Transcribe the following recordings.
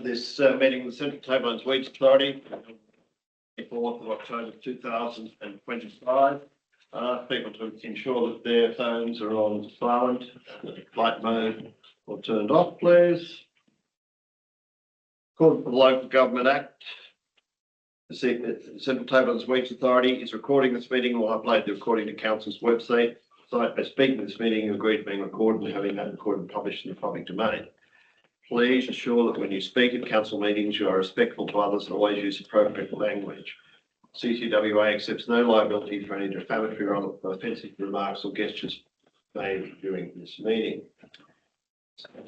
this meeting of the Central Tablelands Weeds Authority, 4th of October 2025. People to ensure that their phones are on silent, flight mode, or turned off, please. According to the Local Government Act, the Central Tablelands Weeds Authority is recording this meeting and will upload the recording to Council's website. By speaking of this meeting, you agree to being recorded and having that recorded and published in the public domain. Please ensure that when you speak at council meetings, you are respectful to others and always use appropriate language. CTWA accepts no liability for any defamatory or offensive remarks or gestures made during this meeting.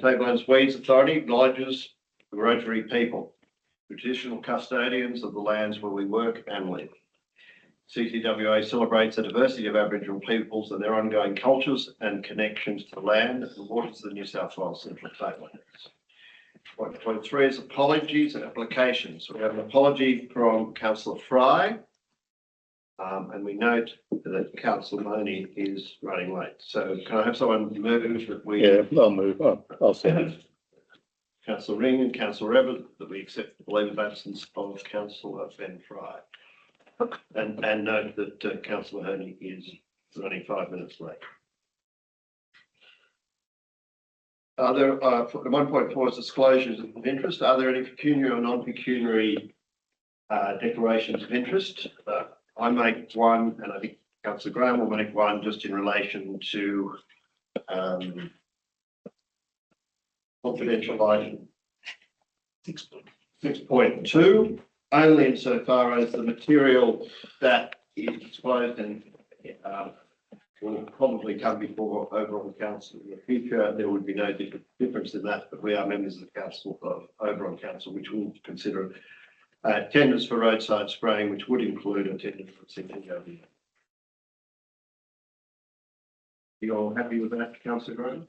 Tablelands Weeds Authority acknowledges the Rotary people, traditional custodians of the lands where we work and live. CTWA celebrates the diversity of Aboriginal peoples and their ongoing cultures and connections to the land and waters of the New South Wales Central Tablelands. Point 3 is apologies and applications. We have an apology from Councillor Fry, and we note that Councillor Money is running late. So can I have someone move that we... Yeah, I'll move. I'll second. Councillor Ring and Councillor Everett, that we accept the leave of absence of Councillor Ben Fry. And note that Councillor Herney is running 5 minutes late. Are there, 1.4 is disclosures of interest. Are there any pecuniary or non-pecuniary declarations of interest? I make one, and I think Councillor Graham will make one just in relation to confidential item 6.2, only insofar as the material that is disclosed and will probably come before overall council in the future. There would be no difference in that, but we are members of the council of overall council, which will consider tenders for roadside spraying, which would include a tender for CTWA. You all happy with that, Councillor Graham?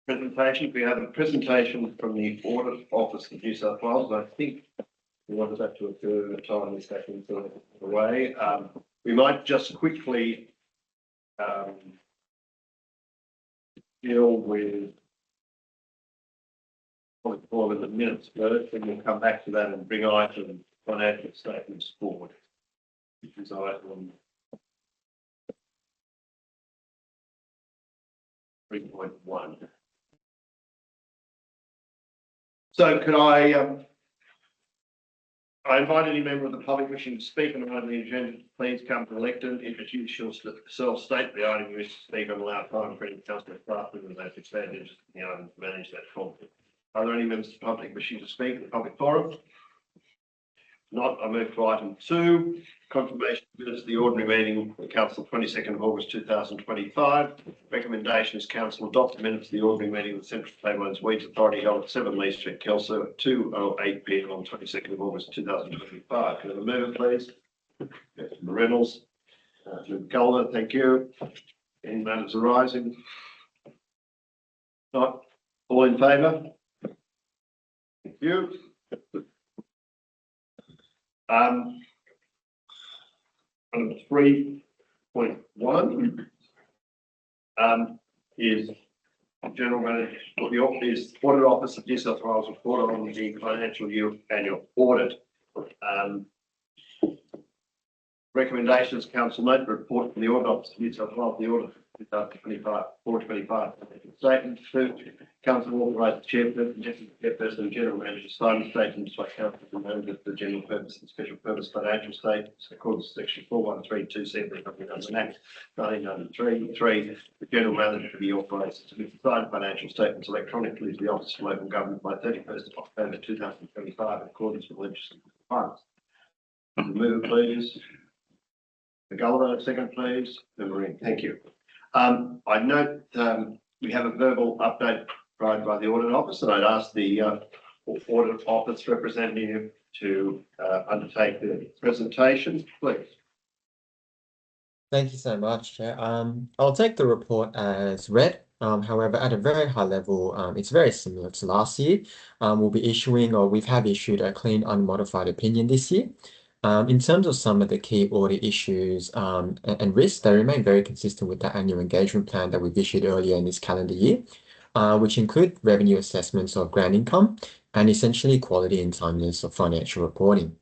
Presentation. We have a presentation from the Audit Office of New South Wales, and I think we wanted that to occur at a time this happened away. We might just quickly deal with all of the minutes first, and we'll come back to that and bring item financial statements forward, which is item 3.1. So could I invite any member of the public wishing to speak on the agenda, please come to the lectern, introduce yourself, state the item you wish to speak, and allow time for any councillor staff members that expand interest in the item to manage that conflict. Are there any members of the public wishing to speak in the public forum? Not, I move to item 2, confirmation of minutes of the ordinary meeting of Council 22nd of August 2025. Recommendation is Council adopt the minutes of the ordinary meeting of the Central Tablelands Weeds Authority held at 7 Lee Street, Kelso at 2:08 p.m. on 22nd of August 2025. Can I have a mover, please? Mr. Reynolds. Mr. Gulliver, thank you. Any matters arising? Not. All in favour? Thank you. Item 3.1 is General Manager for the Audit Office of New South Wales report on the financial year annual audit. Recommendations, Council note the report from the Audit Office of New South Wales, the audit 2025 statement. 2, Council authorised the chairperson, deputy chairperson, and general manager to sign the statements by council to amend the general purpose and special purpose financial statements according to section 4132C of the Government Act 1993. 3, the general manager to be authorised to sign financial statements electronically to the Office of Local Government by 31st of October 2025 in accordance with legislative requirements. Move, please. The Gulliver, second, please. The Marine, thank you. I note we have a verbal update provided by the Audit Office, and I'd ask the Audit Office representative to undertake the presentation, please. Thank you so much, Chair. I'll take the report as read. However, at a very high level, it's very similar to last year. We'll be issuing, or we have issued, a clean, unmodified opinion this year. In terms of some of the key audit issues and risks, they remain very consistent with the annual engagement plan that we've issued earlier in this calendar year. which include revenue assessments of grant income and essentially quality and timeliness of financial reporting.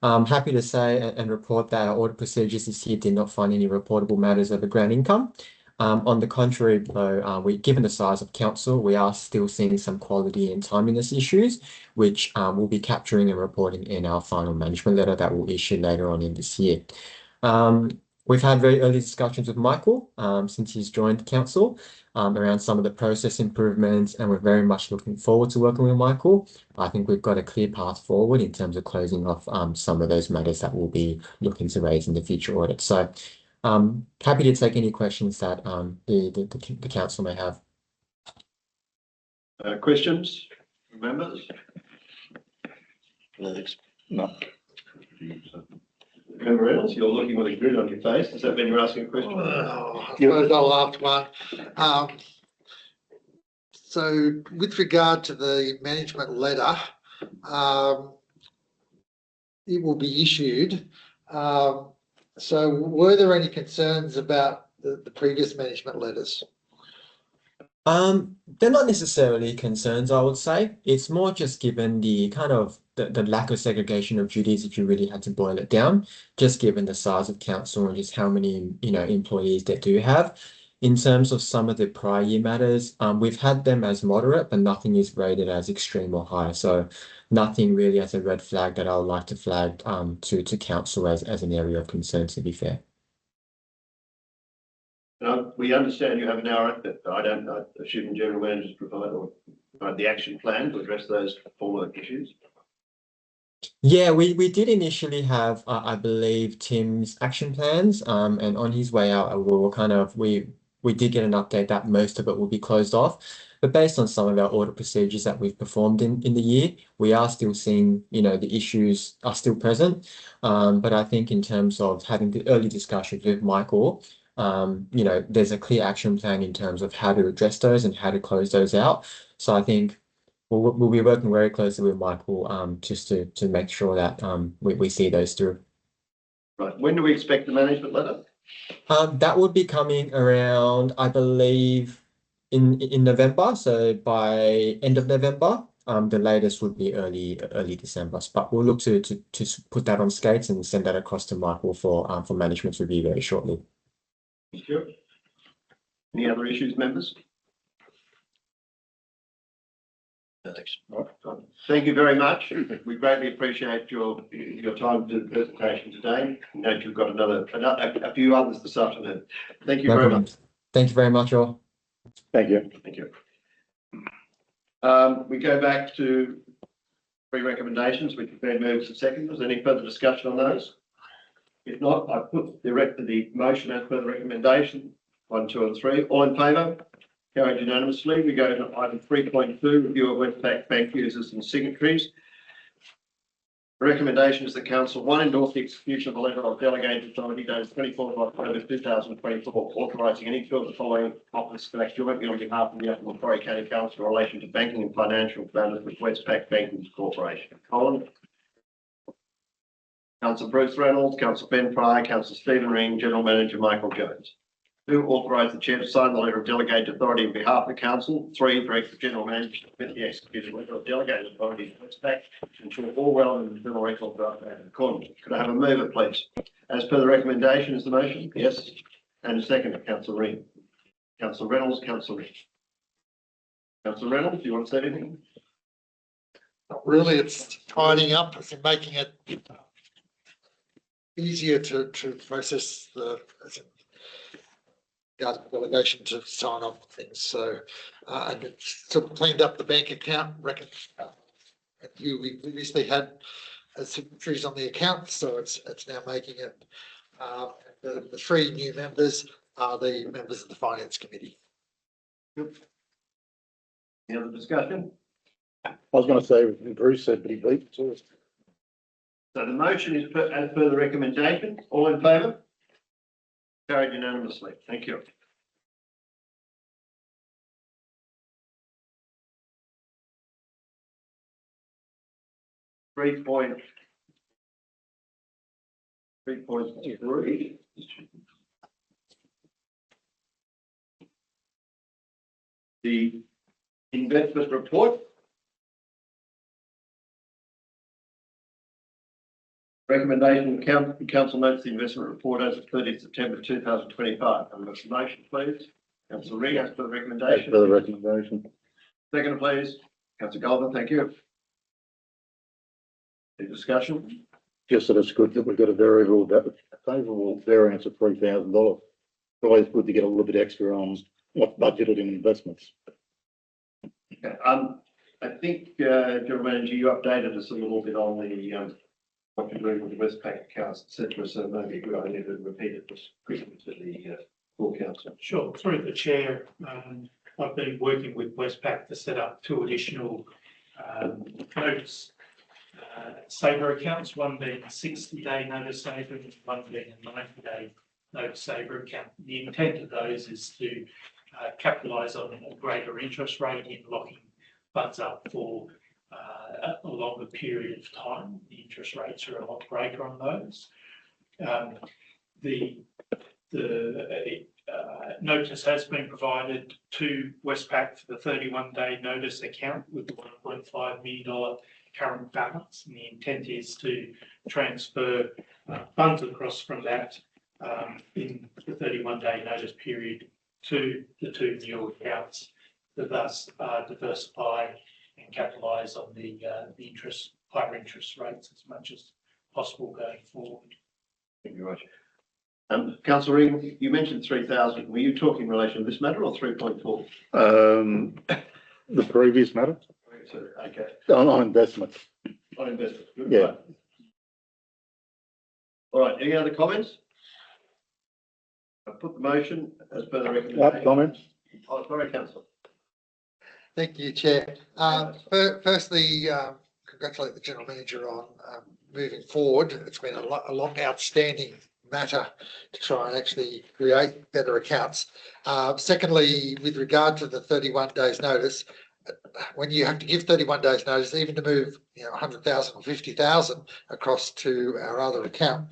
I'm happy to say and report that our audit procedures this year did not find any reportable matters over grant income. On the contrary, though, given the size of council, we are still seeing some quality and timeliness issues, which we'll be capturing and reporting in our final management letter that we'll issue later on in this year. We've had very early discussions with Michael since he's joined the council around some of the process improvements, and we're very much looking forward to working with Michael. I think we've got a clear path forward in terms of closing off some of those matters that we'll be looking to raise in the future audit. So happy to take any questions that the council may have. Questions from members? No. Member Reynolds, you're looking with a grin on your face. Does that mean you're asking a question? I suppose I'll ask one. So with regard to the management letter, it will be issued. So were there any concerns about the previous management letters? They're not necessarily concerns, I would say. It's more just given the kind of the lack of segregation of duties, if you really had to boil it down, just given the size of council and just how many, employees they do have. In terms of some of the prior year matters, we've had them as moderate, but nothing is rated as extreme or high. So nothing really as a red flag that I would like to flag to council as an area of concern, to be fair. We understand you have an hour, but I assume general managers provide the action plan to address those former issues. Yeah, we did initially have, I believe, Tim's action plans, and on his way out, we did get an update that most of it will be closed off. But based on some of our audit procedures that we've performed in the year, we are still seeing, the issues are still present. But I think in terms of having the early discussions with Michael, there's a clear action plan in terms of how to address those and how to close those out. So I think we'll be working very closely with Michael just to make sure that we see those through. Right. When do we expect the management letter? That would be coming around, I believe, in November. So by end of November, the latest would be early December. But we'll look to put that on skates and send that across to Michael for management's review very shortly. Thank you. Any other issues, members? Thank you very much. We greatly appreciate your time to the presentation today. Note you've got a few others this afternoon. Thank you very much. Thank you very much, all. Thank you. Thank you. We go back to 3 recommendations, which have been moved to second. Is there any further discussion on those? If not, I put the motion as per the recommendation 1, 2, and 3. All in favour? Carried unanimously. We go to item 3.2, review of Westpac bank users and signatories. The recommendation is that Council 1 endorse the execution of a letter of delegated authority dated 24th of October 2024, authorising any two of the following officers to act jointly on behalf of the Upper Macquarie County Council in relation to banking and financial matters with Westpac Banking Corporation. Colin. Councillor Bruce Reynolds, Councillor Ben Fry, Councillor Stephen Ring, General Manager Michael Jones. 2, authorise the Chair to sign the letter of delegated authority on behalf of the Council. 3, direct the General Manager to submit the executed letter of delegated authority to Westpac to ensure all relevant internal records are updated accordingly. Could I have a mover, please? As per the recommendation, is the motion? Yes. And a second, Councillor Ring. Councillor Reynolds, Councillor Ring. Councillor Reynolds, do you want to say anything? Not really. It's tidying up and making it easier to process the delegation to sign off things. So, and it's sort of cleaned up the bank account record. We previously had signatories on the account, so it's now making it. The 3 new members are the members of the Finance Committee. Good. Any other discussion? I was going to say Bruce said, but he beat it to us. So the motion is as per the recommendation. All in favour? Carried unanimously. Thank you. Three point three. The Investment report. Recommendation, council notes the investment report as of 30th September 2025. And the motion, please. Councillor Ring, as per the As recommendation. per the recommendation. Second, please. Councillor Goldman, thank you. Any discussion? Just that it's good that we've got a favourable variance of $3,000. It's always good to get a little bit extra on what's budgeted in investments. Okay. I think, General Manager, you updated us a little bit on the what you're doing with the Westpac accounts, etc. So maybe a good idea to repeat it just quickly to the full council. Sure. Through the chair, I've been working with Westpac to set up 2 additional notice saver accounts, one being a 60-day notice saver and one being a 90-day notice saver account. The intent of those is to capitalise on a greater interest rate in locking funds up for a longer period of time. The interest rates are a lot greater on those. The notice has been provided to Westpac for the 31-day notice account with the $1.5 million current balance, and the intent is to transfer funds across from that in the 31-day notice period to the 2 new accounts, to thus diversify and capitalise on the higher interest rates as much as possible going forward. Thank you very much. Councillor Ring, you mentioned 3,000. Were you talking in relation to this matter or 3.4? The previous matter Okay. on investment. On investment. Good. Yeah. Right. All right. Any other comments? I put the motion as per the recommendation. Comments? Oh, sorry, Councillor. Thank you, Chair. Firstly, congratulate the General Manager on moving forward. It's been a long outstanding matter to try and actually create better accounts. Secondly, with regard to the 31 days notice, when you have to give 31 days notice, even to move 100,000 or 50,000 across to our other account,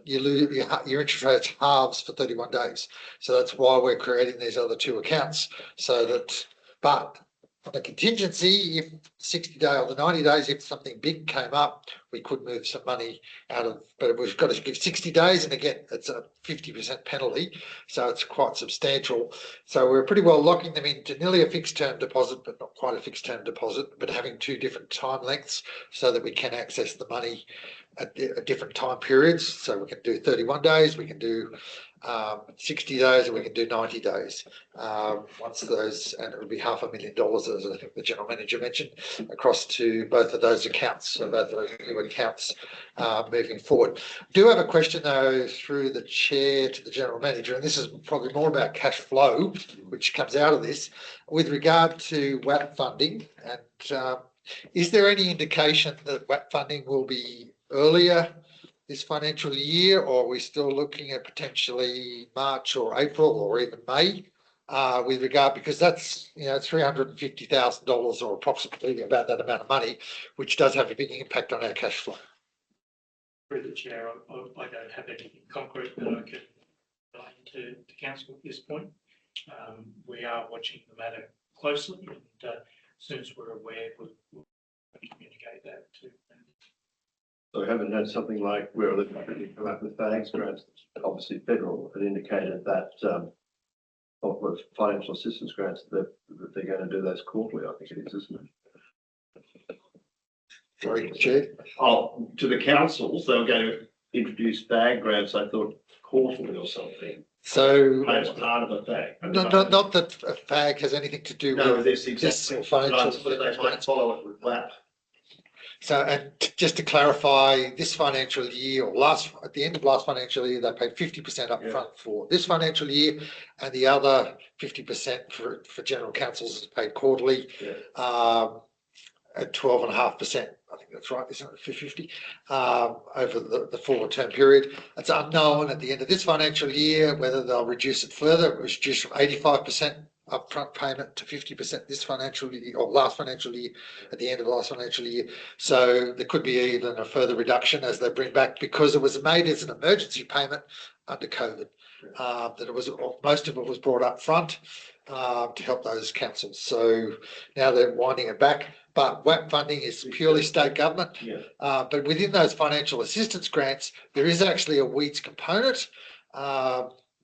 you lose your interest rates halves for 31 days. So that's why we're creating these other 2 accounts, so that, but on a contingency, if 60 days or the 90 days, if something big came up, we could move some money out of, but we've got to give 60 days. And again, it's a 50% penalty. So it's quite substantial. So we're pretty well locking them into nearly a fixed term deposit, but not quite a fixed term deposit, but having 2 different time lengths so that we can access the money at different time periods. So we can do 31 days, we can do 60 days, and we can do 90 days. Once those, and it would be $500,000, as I think the General Manager mentioned, across to both of those accounts, so both of those new accounts moving forward. I do have a question though through the chair to the General Manager, and this is probably more about cash flow, which comes out of this, with regard to WAP funding. And is there any indication that WAP funding will be earlier this financial year, or are we still looking at potentially March or April or even May with regard, because that's $350,000 or approximately about that amount of money, which does have a big impact on our cash flow. Through the chair, I don't have anything concrete that I can relate to council at this point. We are watching the matter closely, and as soon as we're aware, we'll communicate that to. So we haven't had something like where they've come up with FAGS grants, obviously federal, had indicated that of financial assistance grants that they're going to do those quarterly, I think it is, isn't it? Sorry, Chair. Oh, to the councils, they were going to introduce FAG grants, I thought quarterly or something. So As part of a FAG. not that a FAG has anything to do No, with this exactly. financial. They might follow it with WAP. So, and just to clarify, this financial year or at the end of last financial year, they paid 50% up front for this financial year, and the other 50% for general councils is paid quarterly at 12.5%. I think that's right, isn't it? For 50 over the forward term period. It's unknown at the end of this financial year whether they'll reduce it further. It was reduced from 85% upfront payment to 50% this financial year or last financial year, at the end of the last financial year. So there could be even a further reduction as they bring back, because it was made as an emergency payment under COVID. That it was, most of it was brought up front, to help those councils. So now they're winding it back, but WAP funding is purely state government. Yeah. But within those financial assistance grants, there is actually a weeds component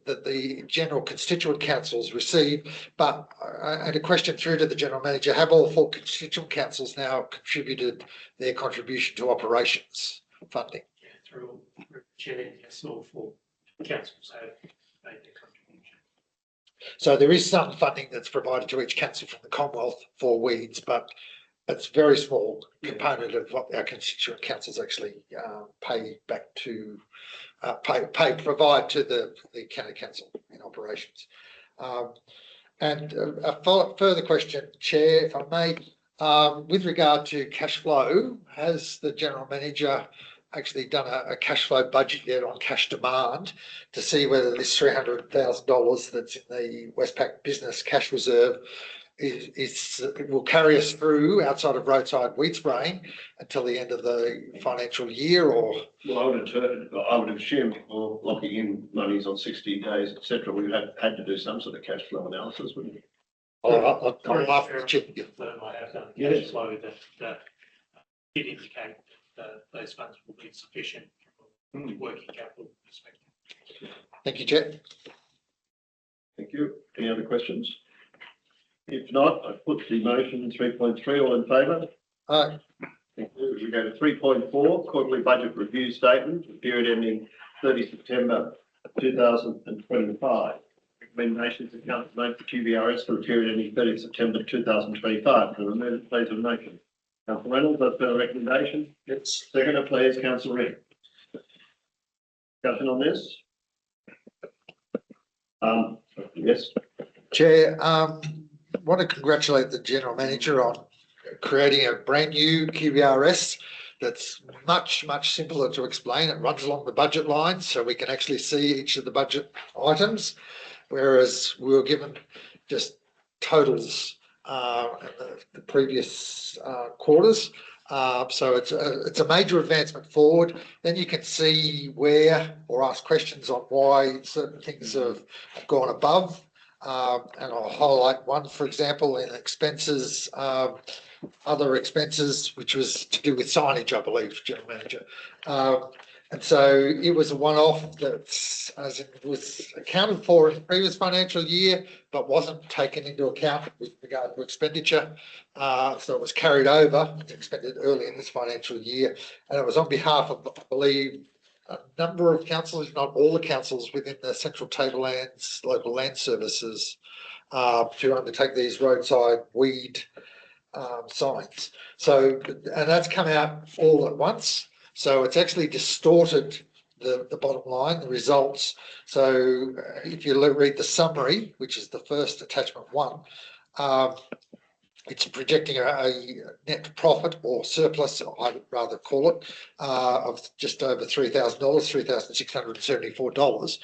that the general constituent councils receive. But I had a question through to the general manager: have all 4 constituent councils now contributed their contribution to operations funding? Yeah, through chair, yes, all 4 councils have made their contribution. So there is some funding that's provided to each council from the Commonwealth for weeds, but it's a very small component of what our constituent councils actually pay back to provide to the county council in operations. And a further question, Chair, if I may, with regard to cash flow, has the general manager actually done a cash flow budget yet on cash demand to see whether this $300,000 that's in the Westpac business cash reserve will carry us through outside of roadside weed spraying until the end of the financial year? Or Well, I would assume for locking in monies on 60 days, etc., we would have had to do some sort of cash flow analysis, wouldn't we? I'll ask the Chair, chair. I have done a Yes. cash flow that did indicate that those funds will be sufficient from a working capital perspective. Thank you, Chair. Thank you. Any other questions? If not, I put the motion 3.3, all in favour? Aye. Thank you. We go to 3.4, quarterly budget review statement, the period ending 30 September 2025. Recommendations of council made for QBRS for the period ending 30 September 2025. Can I move please a motion? Councillor Reynolds, that's the recommendation. Yes. Seconder, please, Councillor Reid. Discussion on this? Yes. Chair, want to congratulate the general manager on creating a brand new QBRS that's much simpler to explain. It runs along the budget line, so we can actually see each of the budget items, whereas we were given just totals in the previous quarters. So it's a major advancement forward. Then you can see where, or ask questions on why certain things have gone above. And I'll highlight one, for example, in expenses, other expenses, which was to do with signage, I believe, General Manager. And so it was a one-off that was accounted for in the previous financial year, but wasn't taken into account with regard to expenditure. So it was carried over, expended early in this financial year. And it was on behalf of, I believe, a number of councils, if not all the councils within the Central Tablelands Local Land Services, to undertake these roadside weed signs. So, and that's come out all at once. So it's actually distorted the bottom line, the results. So if you read the summary, which is the first attachment 1, it's projecting a net profit or surplus, I would rather call it, of just over $3,000, $3,674.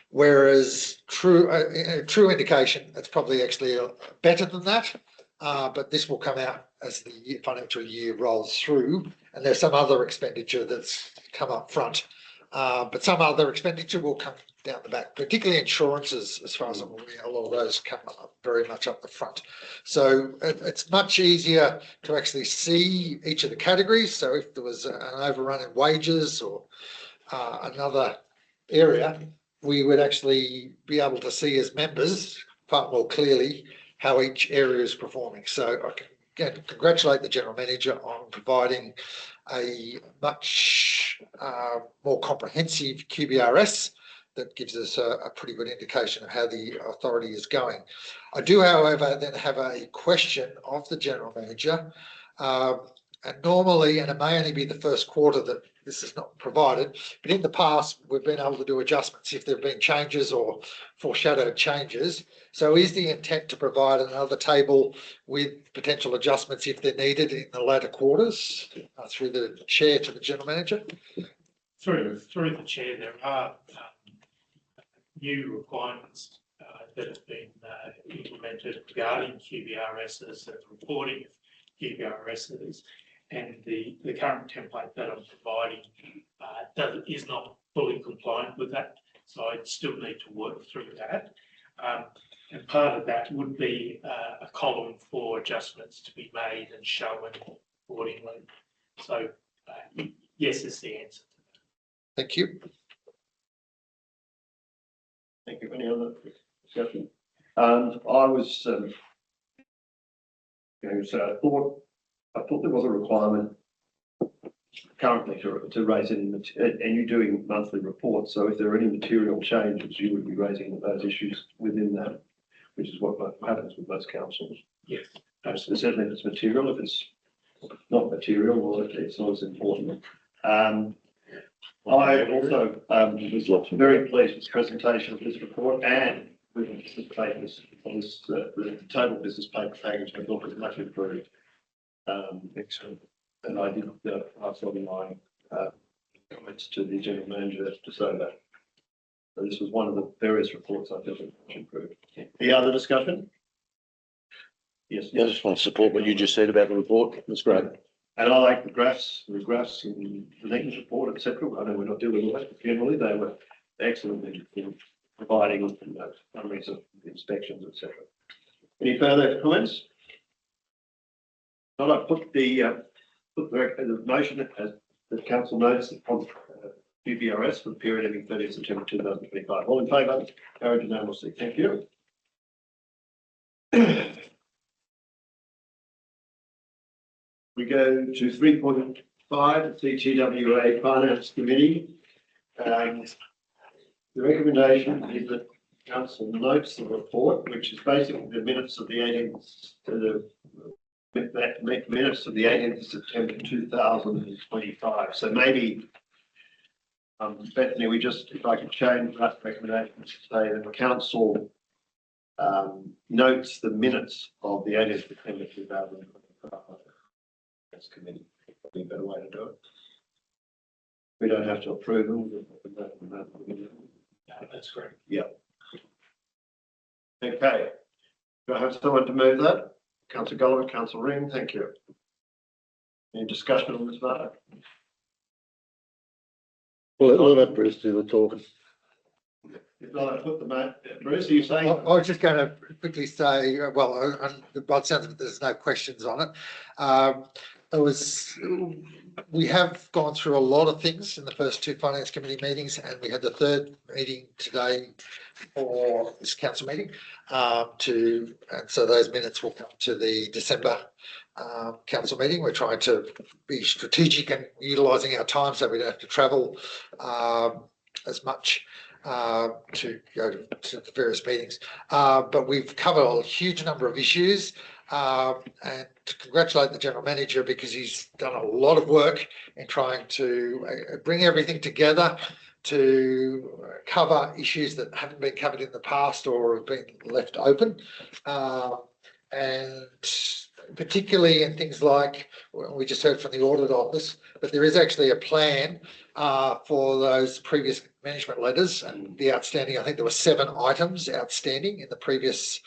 Whereas true indication, it's probably actually better than that. But this will come out as the financial year rolls through, and there's some other expenditure that's come up front. But some other expenditure will come down the back, particularly insurances, as far as I'm aware. A lot of those come up very much up the front. So it's much easier to actually see each of the categories. So if there was an overrun in wages or another area, we would actually be able to see as members far more clearly how each area is performing. So I can again congratulate the General Manager on providing a much more comprehensive QBRS that gives us a pretty good indication of how the authority is going. I do, however, then have a question of the General Manager. And normally, and it may only be the first quarter that this is not provided, but in the past, we've been able to do adjustments if there have been changes or foreshadowed changes. So is the intent to provide another table with potential adjustments if they're needed in the latter quarters through the chair to the General Manager? Through the chair, there are new requirements that have been implemented regarding QBRSs and reporting of QBRSs, and the current template that I'm providing is not fully compliant with that, so I still need to work through that. And part of that would be a column for adjustments to be made and shown accordingly. So yes is the answer. Thank you. Thank you. Any other discussion? I was going to say I thought there was a requirement currently to raise any and you're doing monthly reports. So if there are any material changes, you would be raising those issues within that, which is what happens with most councils. Yes. Certainly if it's material. If it's not material, well, it's not as important. I also was very pleased with the presentation of this report and with the business papers on this, the total business paper package. I thought was much improved. Excellent. And I did pass on my comments to the general manager to say that. So this was one of the various reports I felt much improved. Any other discussion? Yes. Yeah, I just want to support what you just said about the report. It was great. And I like the graphs in the next report, etc. I know we're not doing all that, but generally they were excellent in providing summaries of inspections, etc. Any further comments? Not, I put the motion as the council notes on BBRS for the period ending 30th September 2025. All in favour? Carried unanimously. Thank you. We go to 3.5, CTWA Finance Committee. The recommendation is that council notes the report, which is basically the minutes of the 18th minutes of the 18th of September 2025. So maybe, Bethany, if I could change that recommendation to say that the council notes the minutes of the 18th of September 2025. Committee, probably a better way to do it. We don't have to approve them. That's great. Yeah. Okay. Do I have someone to move that? Councillor Gulliver, Councillor Ring, thank you. Any discussion on this matter? Well, we'll let Bruce do the talking. If not, I put the map. Bruce, are you saying? I was just going to quickly say, well, by the sounds of it, there's no questions on it. We have gone through a lot of things in the first two finance committee meetings, and we had the third meeting today for this council meeting. And so those minutes will come to the December council meeting. We're trying to be strategic and utilising our time so we don't have to travel as much to go to the various meetings. But we've covered a huge number of issues. And to congratulate the general manager because he's done a lot of work in trying to bring everything together to cover issues that haven't been covered in the past or have been left open. And particularly in things like, we just heard from the audit office, but there is actually a plan for those previous management letters and the outstanding. I think there were 7 items outstanding in the previous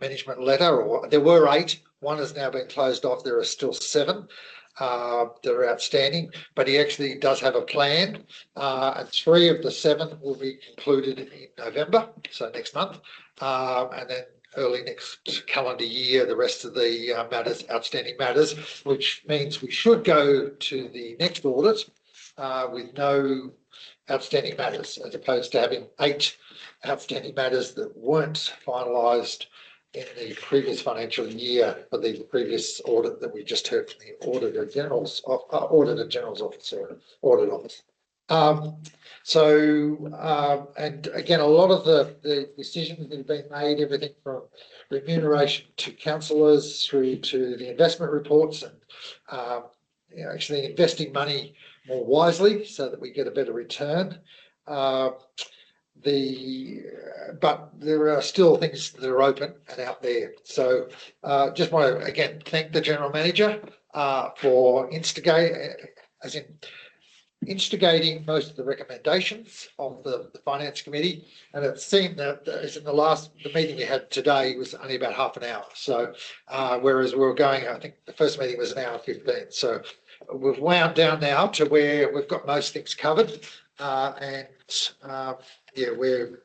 management letter, or there were 8. One has now been closed off. There are still 7 that are outstanding, but he actually does have a plan, and 3 of the 7 will be concluded in November, so next month, and then early next calendar year, the rest of the outstanding matters, which means we should go to the next audit with no outstanding matters, as opposed to having 8 outstanding matters that weren't finalised in the previous financial year for the previous audit that we just heard from the Auditor General's office or audit office. And again, a lot of the decisions that have been made, everything from remuneration to councillors through to the investment reports and actually investing money more wisely so that we get a better return. But there are still things that are open and out there. So just want to again thank the general manager for instigating most of the recommendations of the finance committee, and it seemed that as in the meeting we had today was only about half an hour. So whereas we were going, I think the first meeting was 1 hour 15. So we've wound down now to where we've got most things covered. Yeah, we're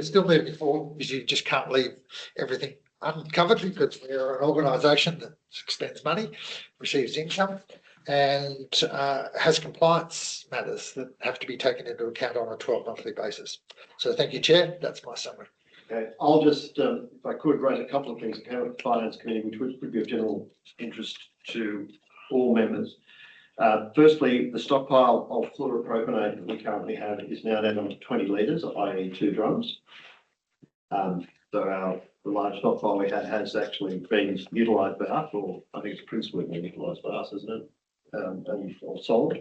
still moving forward because you just can't leave everything uncovered because we're an organisation that spends money, receives income, and has compliance matters that have to be taken into account on a 12-monthly basis. So thank you, Chair. That's my summary. Okay, I'll just, if I could, raise a couple of things that came up at the Finance Committee, which would be of general interest to all members. Firstly, the stockpile of fluoropropionate that we currently have is now down to 20 litres, i.e. 2 drums. So the large stockpile we had has actually been utilised by us, or I think it's principally been utilised by us, isn't it? And or sold.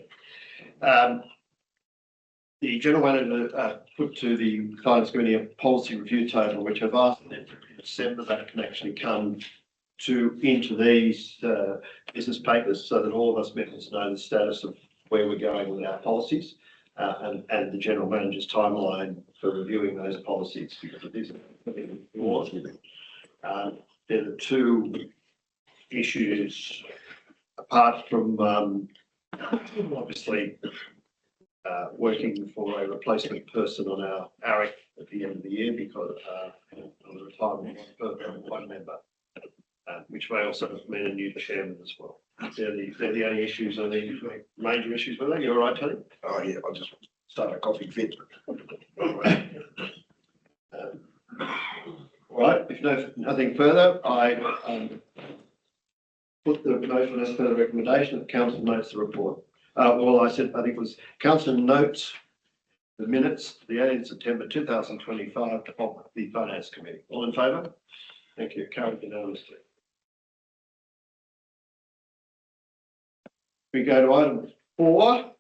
The General Manager put to the Finance Committee a policy review table, which I've asked them in December that can actually come into these business papers so that all of us members know the status of where we're going with our policies and the General Manager's timeline for reviewing those policies, because it is they're the two issues apart from obviously working for a replacement person on our ARIC at the end of the year because of the retirement of one member, which may also mean a new chairman as well. They're the only issues, are the major issues with that. You all right, Tony? Oh, yeah, I'll just start a coffee fit. All right, if nothing further, I put the motion as per the recommendation that council notes the report. Well, I think it was council notes the minutes, the 18th September 2025 of the Finance Committee. All in favour? Thank you. Carried unanimously. We go to item 4.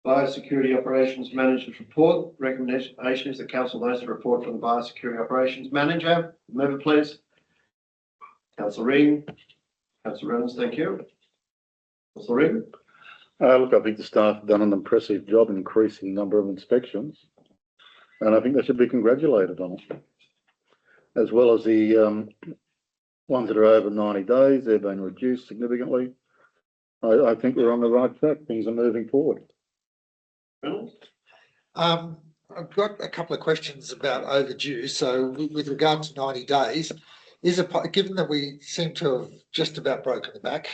Biosecurity Operations Manager's report. Recommendation is that council notes the report from the Biosecurity Operations Manager. Member, please. Councillor Ring. Councillor Reynolds, thank you. Councillor Ring. Look, I think the staff have done an impressive job in increasing the number of inspections, and I think they should be congratulated on it. As well as the ones that are over 90 days, they've been reduced significantly. I think we're on the right track. Things are moving forward. Reynolds. I've got a couple of questions about overdue. So with regard to 90 days, given that we seem to have just about broken the back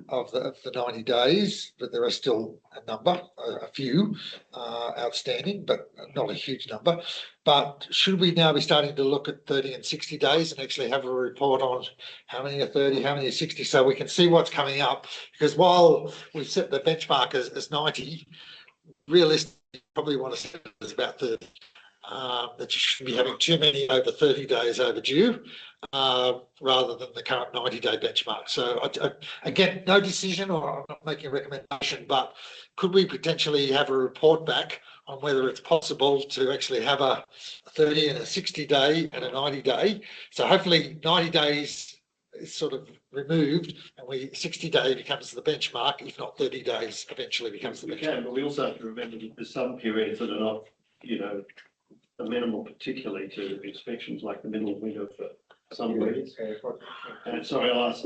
of the 90 days, but there are still a few outstanding, but not a huge number. But should we now be starting to look at 30 and 60 days and actually have a report on how many are 30, how many are 60, so we can see what's coming up? Because while we've set the benchmark as 90, realistically, you probably want to set it as about 30. That you shouldn't be having too many over 30 days overdue, rather than the current 90-day benchmark. So again, no decision, or I'm not making a recommendation, but could we potentially have a report back on whether it's possible to actually have a 30 and a 60-day and a 90-day? So hopefully 90 days is sort of removed and 60-day becomes the benchmark, if not 30 days eventually becomes the benchmark. We can, but we also have to remember that there's some periods that are not, amenable particularly to inspections, like the middle of winter for some weeks. And sorry, I'll ask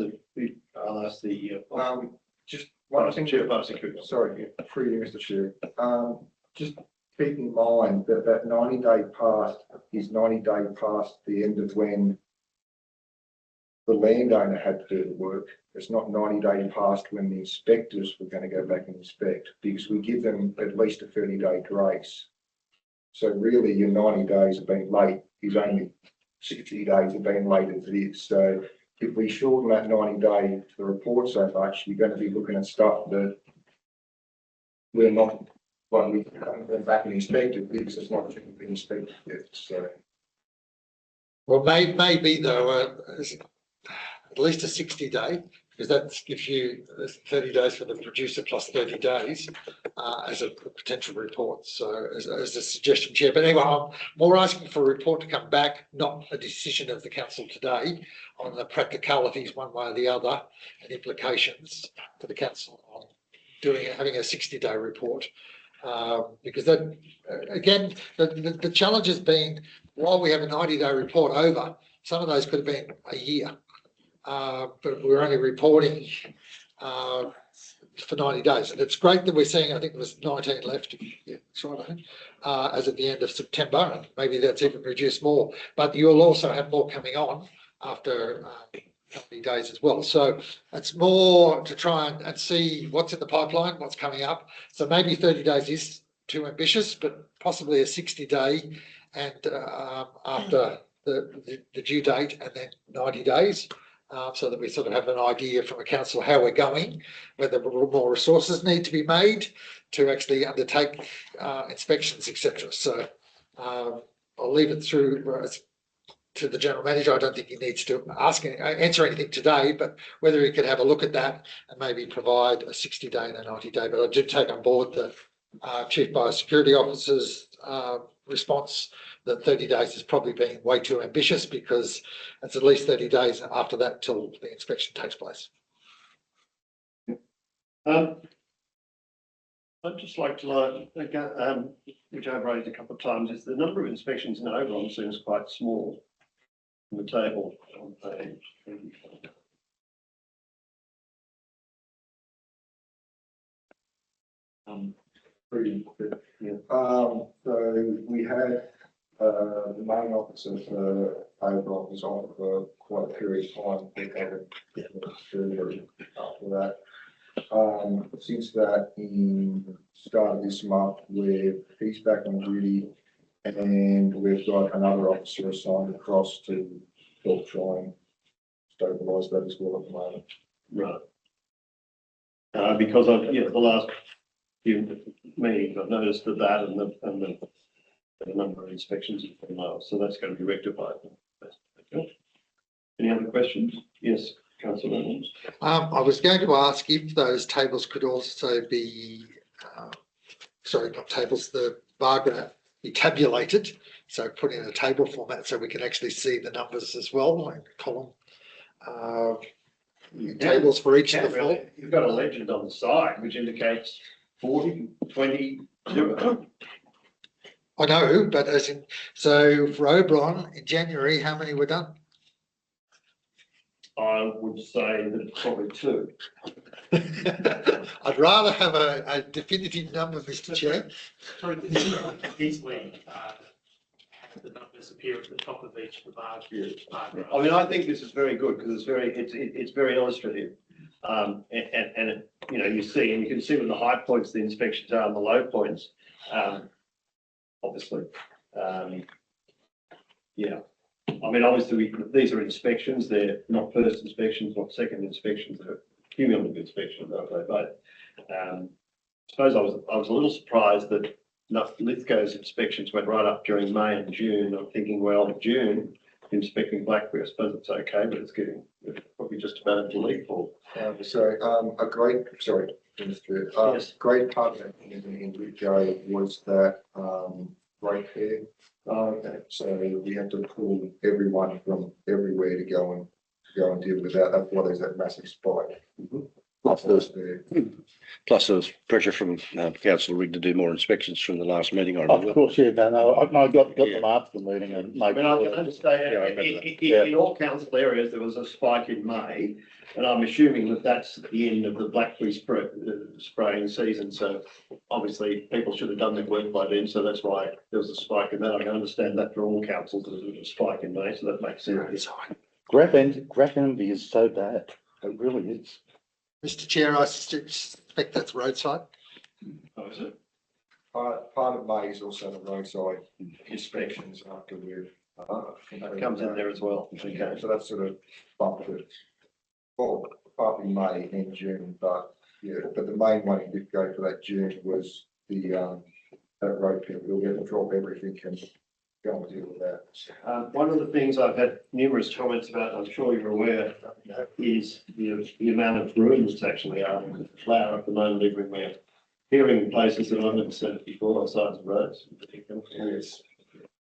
Just one thing. Chair of Biosecurity. Sorry, through you, Mr. Chair. Just keep in mind that 90-day past is 90 days past the end of when the landowner had to do the work. It's not 90 days past when the inspectors were going to go back and inspect, because we give them at least a 30-day grace. So really your 90 days have been late is only 60 days have been late as it is. So if we shorten that 90-day to the report so much, you're going to be looking at stuff that we're not, well, we haven't gone back and inspected because it's not been inspected yet. So, well, maybe though, at least a 60-day, because that gives you 30 days for the producer plus 30 days as a potential report. So as a suggestion, Chair. But anyway, I'm more asking for a report to come back, not a decision of the council today on the practicalities one way or the other and implications to the council on having a 60-day report. Because that, again, the challenge has been, while we have a 90-day report over, some of those could have been a year. But we're only reporting for 90 days. And it's great that we're seeing, I think there was 19 left, yeah, that's right, I think, as at the end of September, and maybe that's even reduced more. But you'll also have more coming on after 90 days as well. So it's more to try and see what's in the pipeline, what's coming up. So maybe 30 days is too ambitious, but possibly a 60-day and after the due date and then 90 days. So that we sort of have an idea from a council how we're going, whether more resources need to be made to actually undertake inspections, etc. So I'll leave it through to the general manager. I don't think he needs to answer anything today, but whether he could have a look at that and maybe provide a 60-day and a 90-day. But I did take on board the Chief Biosecurity Officer's response that 30 days is probably being way too ambitious, because it's at least 30 days after that till the inspection takes place. I'd just like to learn, which I've raised a couple of times, is the number of inspections in Oberon seems quite small in the table on page 25. So we had the main officer for Oberon was on for quite a period of time. We had after that. Since that, in start of this month, he's back on duty, and we've got another officer assigned across to help try and stabilise that as well at the moment. Right. Because of the last few meetings, I've noticed that and the number of inspections have been low, so that's going to be rectified. Any other questions? Yes, Councillor Reynolds. I was going to ask if those tables could also be, sorry, not tables, the bar graph be tabulated, so put in a table format so we can actually see the numbers as well, like column tables for each of the four. You've got a legend on the side which indicates 40, 20, 0. I know, but as in, so for Oberon in January, how many were done? I would say that it's probably 2. I'd rather have a definitive number, Mr. Chair. Sorry, easily have the numbers appear at the top of each of the bars. I mean, I think this is very good because it's very illustrative, and it, you see, and you can see what the high points of the inspections are and the low points, obviously. Yeah. I mean, obviously, these are inspections. They're not first inspections, not second inspections. They're cumulative inspections, aren't they? But I suppose I was a little surprised that Lithgow's inspections went right up during May and June. I'm thinking, well, June inspecting Blackberry, I suppose it's okay, but it's probably just about a leap for. Sorry, Minister. Yes. Great part of that in Lithgow was that break there. Okay. So we had to pull everyone from everywhere to go and deal with that. That's why there's that massive spike. Plus there was pressure from Councillor Rigg to do more inspections from the last meeting, I remember. Of course, yeah, no, I got them after the meeting and I mean, I can understand, Yeah, I remember in all council areas, there was a spike in May, and I'm assuming that that's the end of the blackberry spraying season, so obviously people should have done their work by then, so that's why there was a spike in that. I can understand that for all councils, there was a spike in May, so that makes sense. graph envy is so bad. It really is. Mr. Chair, I suspect that's roadside. Oh, is it? Part of May is also the roadside inspections after we've. That comes in there as well. Okay. So that's sort of bumped it. Well, partly May and June, but the main one in Lithgow for that June was the that road pit. We'll get to drop everything and go and deal with that. One of the things I've had numerous comments about, I'm sure you're aware, is the amount of ruins that's actually are in the flower at the moment everywhere. Hearing in places that I've never seen it before on sides of roads in particular. Yes.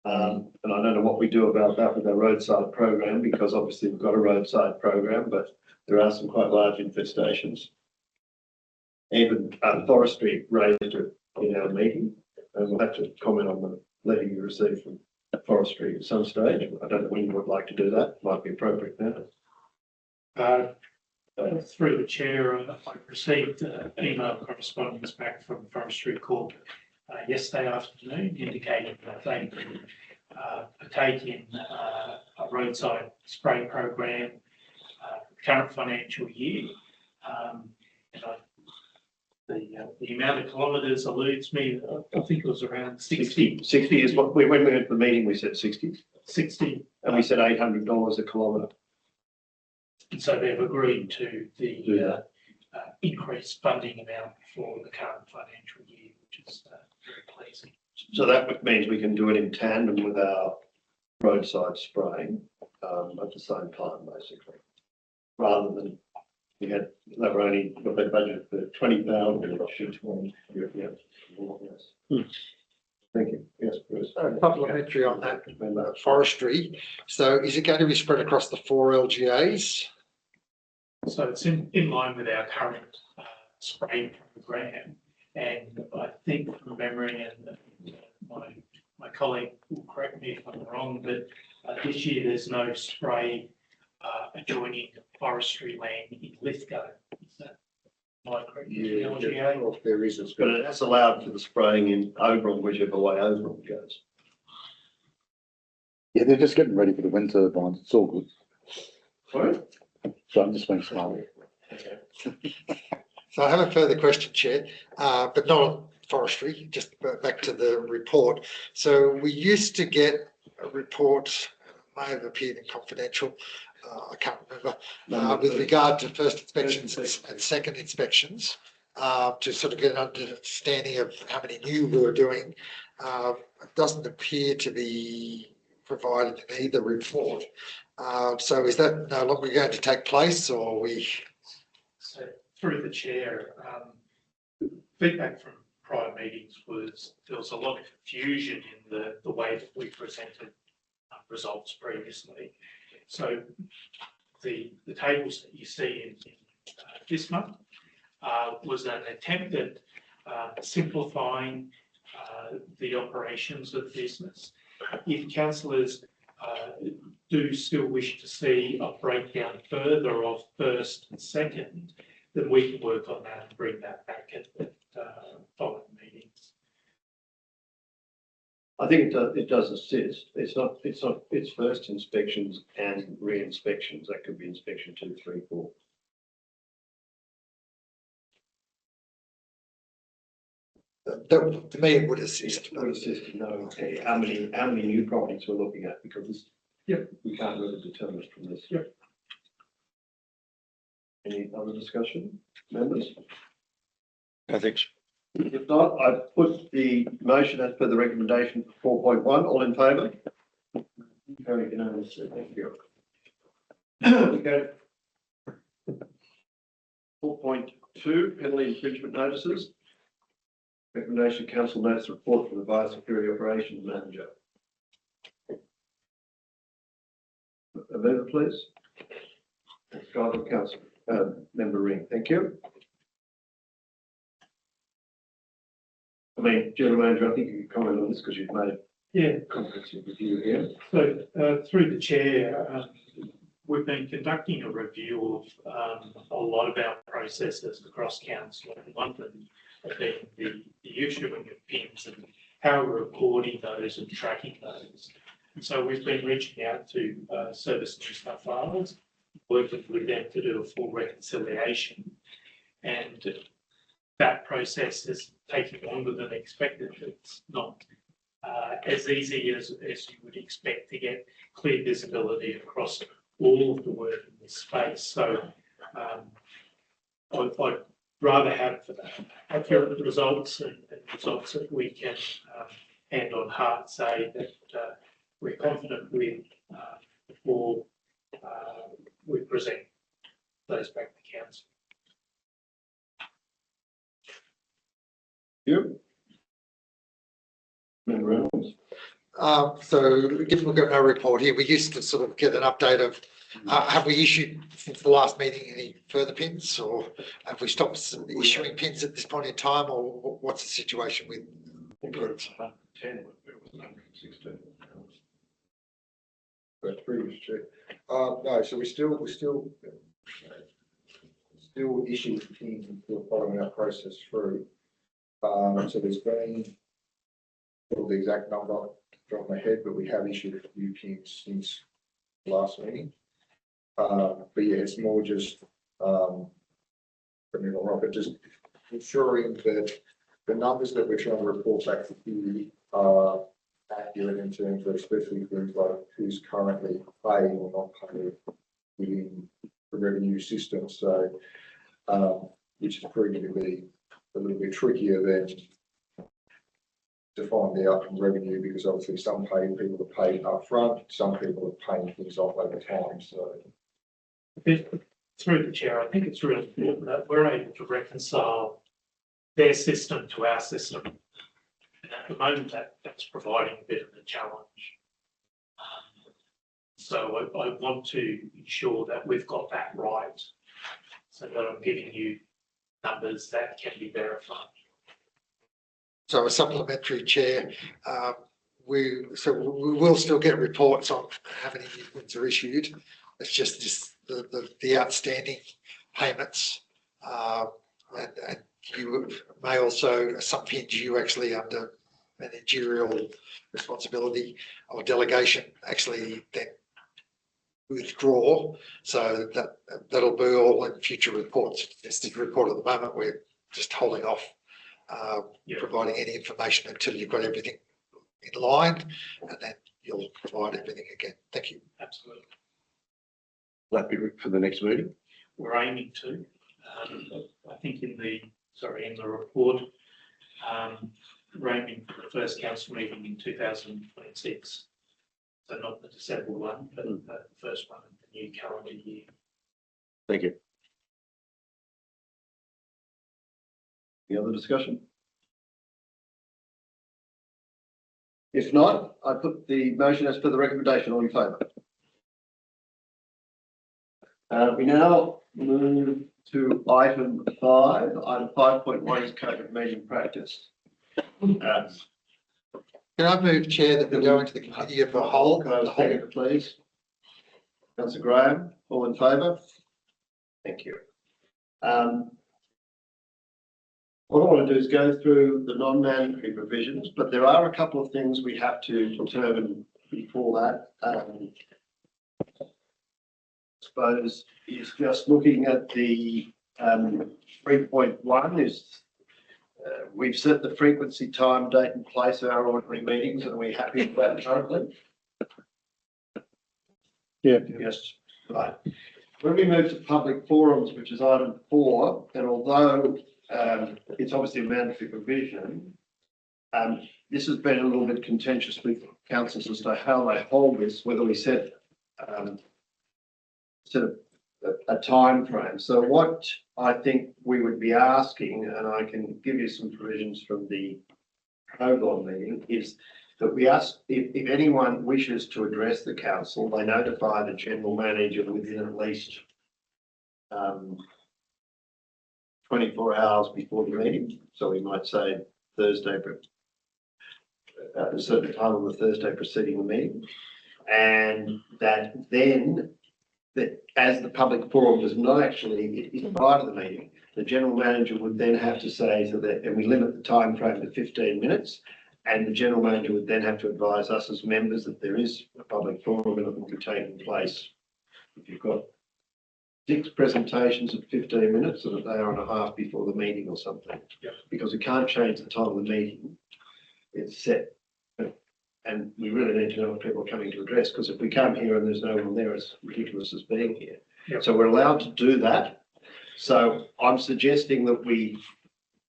And I don't know what we do about that with our roadside program, because obviously we've got a roadside program, but there are some quite large infestations. Even forestry raised it in our meeting, and we'll have to comment on the letter you received from forestry at some stage. I don't know when you would like to do that. Might be appropriate now. through the chair, I received email correspondence back from Forestry Corp yesterday afternoon indicating that they partake in a roadside spray program current financial year. And the amount of kilometres eludes me. I think it was around 60. 60 is what, when we went to the meeting, we said 60. 60. And we said $800 a kilometre. And so they've agreed to the increased funding amount for the current financial year, which is very pleasing. So that means we can do it in tandem with our roadside spraying at the same time, basically, rather than they were only got their budget for 20,000. Yeah. Yes. Thank you. Yes, Bruce. Supplementary on that forestry. So is it going to be spread across the 4 LGAs? So it's in line with our current spray program. And I think from memory, and my colleague will correct me if I'm wrong, but this year there's no spray adjoining forestry land in Lithgow. Is that my correct? Yeah, LGA? well, there is a But it has allowed for the spraying in Oberon, whichever way Oberon goes. Yeah, they're just getting ready for the wind turbines. It's all good. Sorry? So I'm just being smart. So I have a further question, Chair, but not on forestry, just back to the report. So we used to get a report, may have appeared in confidential, I can't remember, with regard to first inspections and second inspections, to sort of get an understanding of how many new we were doing. It doesn't appear to be provided in either report. So is that no longer going to take place, or we? So through the chair, feedback from prior meetings was there was a lot of confusion in the way that we presented results previously. So the tables that you see in this month was an attempt at simplifying the operations of the business. If councillors do still wish to see a breakdown further of first and second, then we can work on that and bring that back at following meetings. I think it does assist. It's first inspections and re-inspections. That could be inspection 2, 3, 4. That, to me, it would assist. Would assist to know how many new properties we're looking at, because we can't really determine it from this. Yep. Any other discussion, members? I think so. If not, I put the motion as per the recommendation for 4.1. All in favour? Very unanimous. Thank you. We go to 4.2, penalty infringement notices. Recommendation council notes report from the Biosecurity Operations Manager. A member, please. Guided Council Member Ring. Thank you. I mean, General Manager, I think you can comment on this because you've made a comprehensive review here. So through the chair, we've been conducting a review of a lot of our processes across council, and one of them being the issuing of PINs and how we're recording those and tracking those. And so we've been reaching out to Service New South Wales, working with them to do a full reconciliation, and that process is taking longer than expected. It's not as easy as you would expect to get clear visibility across all of the work in this space. So I'd rather have accurate results and results that we can hand on heart say that we're confident with before we present those back to council. You. Member Reynolds. So given we've got no report here, we used to sort of get an update of have we issued since the last meeting any further pins, or have we stopped issuing pins at this point in time, or what's the situation with? 10, it was 116. But previous check. No, so we still still issues in following that process through. So there's been the exact number from my head, but we have issued a few pins since the last meeting. But yeah, it's more just, don't get me wrong, but just ensuring that the numbers that we're trying to report back to you are accurate in terms of especially things like who's currently paying or not paying within the revenue system. So, which is proving to be a little bit trickier than to find out from revenue, because obviously some people are paid up front, some people are paying things off over time. So, Through the chair, I think it's really important that we're able to reconcile their system to our system. And at the moment, that's providing a bit of a challenge. So I want to ensure that we've got that right, so that I'm giving you numbers that can be verified. So a supplementary chair, we will still get reports on how many new pins are issued. It's just the outstanding payments. And you may also, some pins you actually under managerial responsibility or delegation actually then withdraw. So that'll be all in future reports. It's the report at the moment, we're just holding off providing any information until you've got everything in line, and then you'll provide everything again. Thank you. Absolutely. That be for the next meeting? We're aiming to. I think in the report, we're aiming for the first council meeting in 2026. So not the December one, but the first one of the new calendar year. Thank you. Any other discussion? If not, I put the motion as per the recommendation. All in favour? We now move to item 5. Item 5.1 is code of meeting practice. Can I move, Chair, that we go into the committee of the whole? Can I have a second, please? Councillor Graham, all in favour? Thank you. What I want to do is go through the non-mandatory provisions, but there are a couple of things we have to determine before that. I suppose is just looking at the 3.1 is we've set the frequency, time, date and place of our ordinary meetings, and we're happy with that currently. Yeah. Yes, right. When we move to public forums, which is item 4, and although it's obviously a mandatory provision, this has been a little bit contentious with councils as to how they hold this, whether we set a time frame. So what I think we would be asking, and I can give you some provisions from the COGON meeting, is that we ask if anyone wishes to address the council, they notify the general manager within at least 24 hours before the meeting. So we might say Thursday, at a certain time on the Thursday preceding the meeting, and that then that as the public forum does not actually, it is part of the meeting, the general manager would then have to say so that, and we limit the time frame to 15 minutes, and the general manager would then have to advise us as members that there is a public forum and it will be taking place. If you've got 6 presentations of 15 minutes and an hour and a half before the meeting or something, because we can't change the time of the meeting, it's set. And we really need to know what people are coming to address, because if we come here and there's no one there, it's ridiculous as being here. Yep. So we're allowed to do that. So I'm suggesting that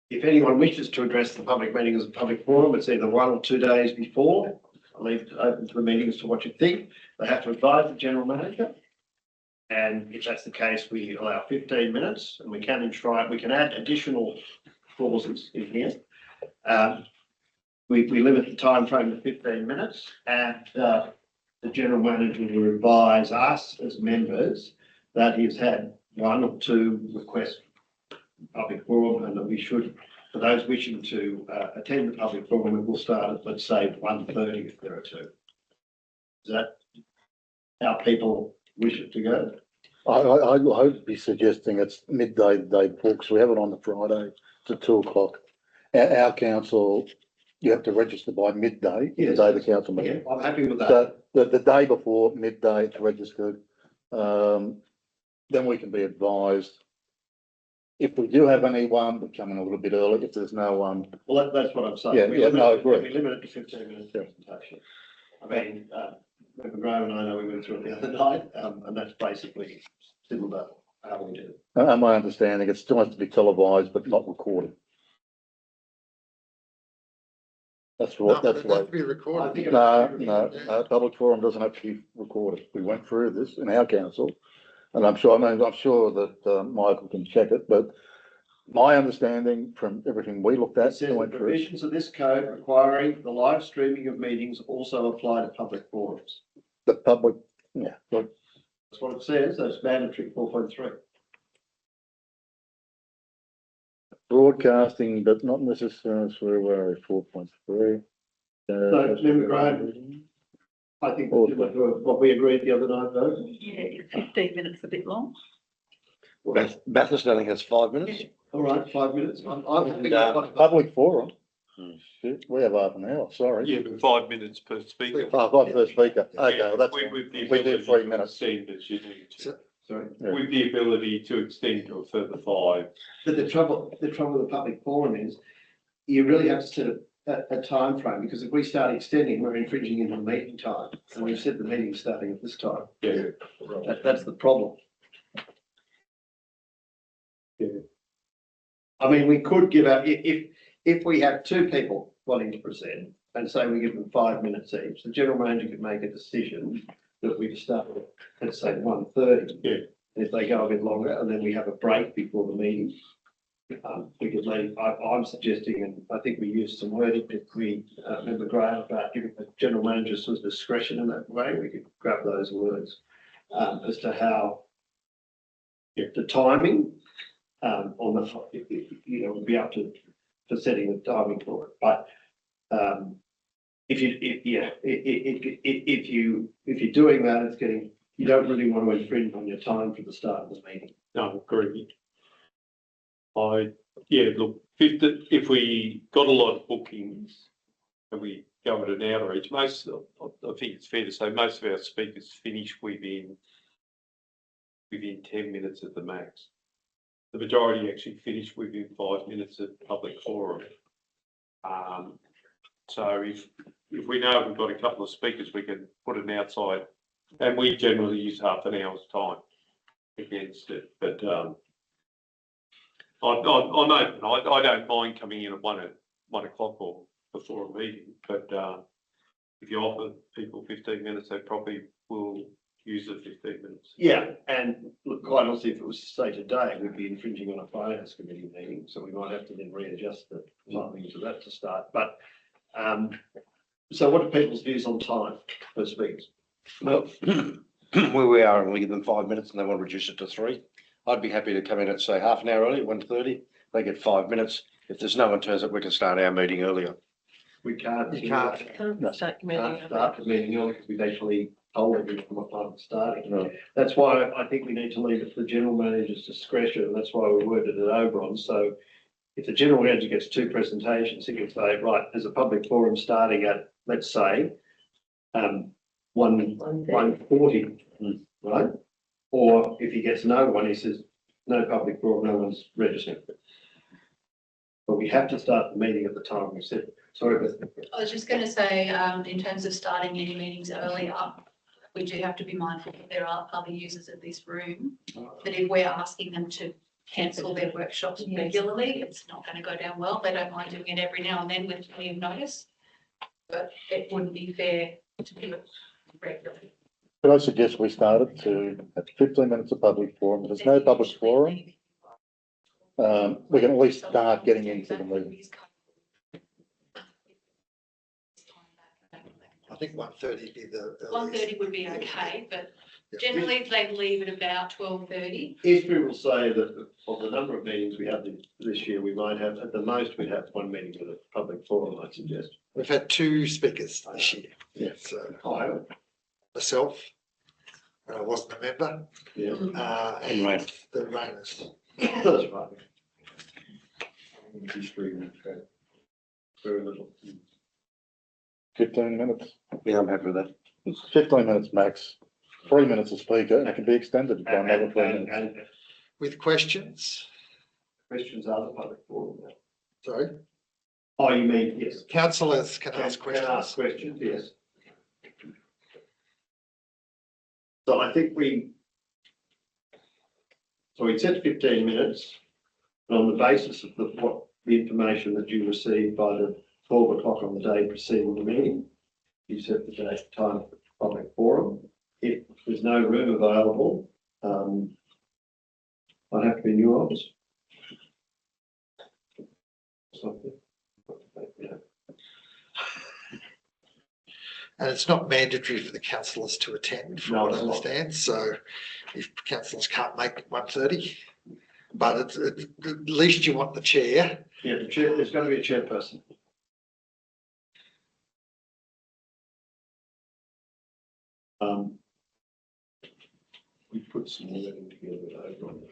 if anyone wishes to address the public meeting as a public forum, it's either 1 or 2 days before. I'll leave it open to the meeting as to what you think. They have to advise the general manager. And if that's the case, we allow 15 minutes, and we can add additional clauses in here. We limit the time frame to 15 minutes, and the general manager will advise us as members that he's had 1 or 2 requests public forum, and that we should, for those wishing to attend the public forum, it will start at, let's say, 1:30 if there are 2. Is that how people wish it to go? I would be suggesting it's midday the day before, because we have it on the Friday to 2 o'clock. Our council, you have to register by midday, the Yes. day of the council Yeah, meeting. I'm happy with that. So the day before midday it's registered, then we can be advised. If we do have anyone, we come in a little bit early. If there's no one, Well, that's what I'm saying. Yeah, We yeah, limit no, I it- agree. We limit it to 15 minutes Yeah. presentation. I mean, Member Graham and I know we went through it the other night, and that's basically similar to how we do it. and my understanding, it still has to be televised but not recorded. That's No, what, that's it the way. has to be I recorded. think it- No, public forum doesn't have to be recorded. We went through this in our council. And I'm sure that Michael can check it, but my understanding from everything we looked It at says and the went through, provisions of this code requiring the live streaming of meetings also apply to public forums. the public, yeah, look, That's what it says, that's mandatory 4.3. broadcasting, but not necessarily, so where are we, 4.3. So, Member Graham, I think what we agreed the other night, though. Yeah, 15 minutes a bit long. Bathurst, I think has 5 minutes. All right, 5 minutes. I'm happy with And, what- Public forum. Hmm. Shit, we have half an hour, sorry. Yeah, but 5 minutes per speaker. Five per speaker, okay, Yeah, well, that's, with the we do ability 3 to minutes. extend as you need to. So- Sorry. Yeah. With the ability to extend to a further 5. But the trouble with the public forum is you really have to set a time frame, because if we start extending, we're infringing into the meeting time. And we've said the meeting's starting at this time. Yeah. That's the problem. Yeah. I mean, we could give out, if we have 2 people wanting to present and say we give them 5 minutes each, the general manager could make a decision that we start at, let's say, 1:30. Yeah. And if they go a bit longer and then we have a break before the meeting, we could leave, I'm suggesting, and I think we used some wording, if we, Member Graham, about giving the general manager some discretion in that way, we could grab those words, as to how the timing, on the, you know, would be up to, for setting the timing for it, but, if you're doing that, it's getting, you don't really want to infringe on your time for the start of the meeting. No, agree. Look, if we got a lot of bookings and we go at an hour each, I think it's fair to say most of our speakers finish within 10 minutes at the max. The majority actually finish within 5 minutes at public forum. So if we know we've got a couple of speakers, we can put an outside, and we generally use half an hour's time against it. But I'm open. I don't mind coming in at 1 o'clock or before a meeting. But if you offer people 15 minutes, they probably will use the 15 minutes. Yeah, and look, quite honestly, if it was to say today, we'd be infringing on a finance committee meeting, so we might have to then readjust the timings of that to start. But so what are people's views on time per speakers? Well, where we are, and we give them 5 minutes and they want to reduce it to 3. I'd be happy to come in at, say, half an hour early, 1:30. They get 5 minutes. If there's no one turns up, we can start our meeting earlier. We can't. You can't. Can't start your meeting. Can't start the meeting early because we've actually told everyone what time it's starting. Right. That's why I think we need to leave it to the general manager's discretion, and that's why we worded it over on. So if the general manager gets 2 presentations, he can say, right, there's a public forum starting at, let's say, 1:40, right? Or if he gets no one, he says, no public forum, no one's registered. But we have to start the meeting at the time we said. Sorry, Beth. I was just going to say, in terms of starting any meetings earlier, we do have to be mindful that there are other users of this room. That if we're asking them to cancel their workshops regularly, it's not going to go down well. They don't mind doing it every now and then with plenty of notice. But it wouldn't be fair to do it regularly. Could I suggest we start it at 15 minutes of public forum? If there's no public forum, we can at least start getting into the meeting. I think 1:30 would be the. 1:30 would be okay, but generally they leave at about 12:30. History will say that of the number of meetings we have this year, we might have, at the most, we'd have 1 meeting with a public forum, I'd suggest. We've had 2 speakers this year. Yeah. So Oh, myself, when I wasn't a member, Yeah, and Right. the Rainers. that's right. History, okay. Very little. 15 minutes. Yeah, I'm happy with that. It's 15 minutes max. 3 minutes a speaker, and it can be extended by another 3 minutes. And With questions, questions are the public forum. sorry, Oh, you mean, yes. councillors can ask Can ask questions. questions, yes. So I think so we said 15 minutes. And on the basis of the information that you received by the 12 o'clock on the day preceding the meeting, you set the date, time for the public forum. If there's no room available, I'd have to be in your office. Something. Yeah. And it's not mandatory for the councillors to attend, from No, what I it's not. understand, so if councillors can't make it 1:30, but it's, at least you want the chair. Yeah, the chair, there's going to be a chairperson. We put some wording together over on that.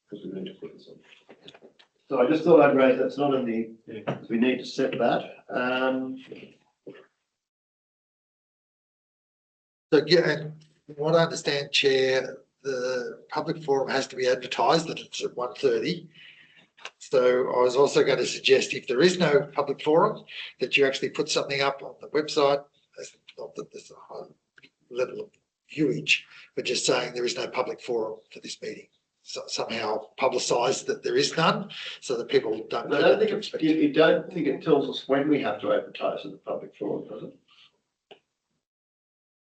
Because we need to put this on. So I just thought I'd raise, that's not in the, we need to set that. So, yeah, and from what I understand, Chair, the public forum has to be advertised that it's at 1:30. So I was also going to suggest if there is no public forum, that you actually put something up on the website, not that there's a high level of viewage, but just saying there is no public forum for this meeting. So somehow publicise that there is none, so that people don't But I know. don't think it's, you don't think it tells us when we have to advertise at the public forum, does it?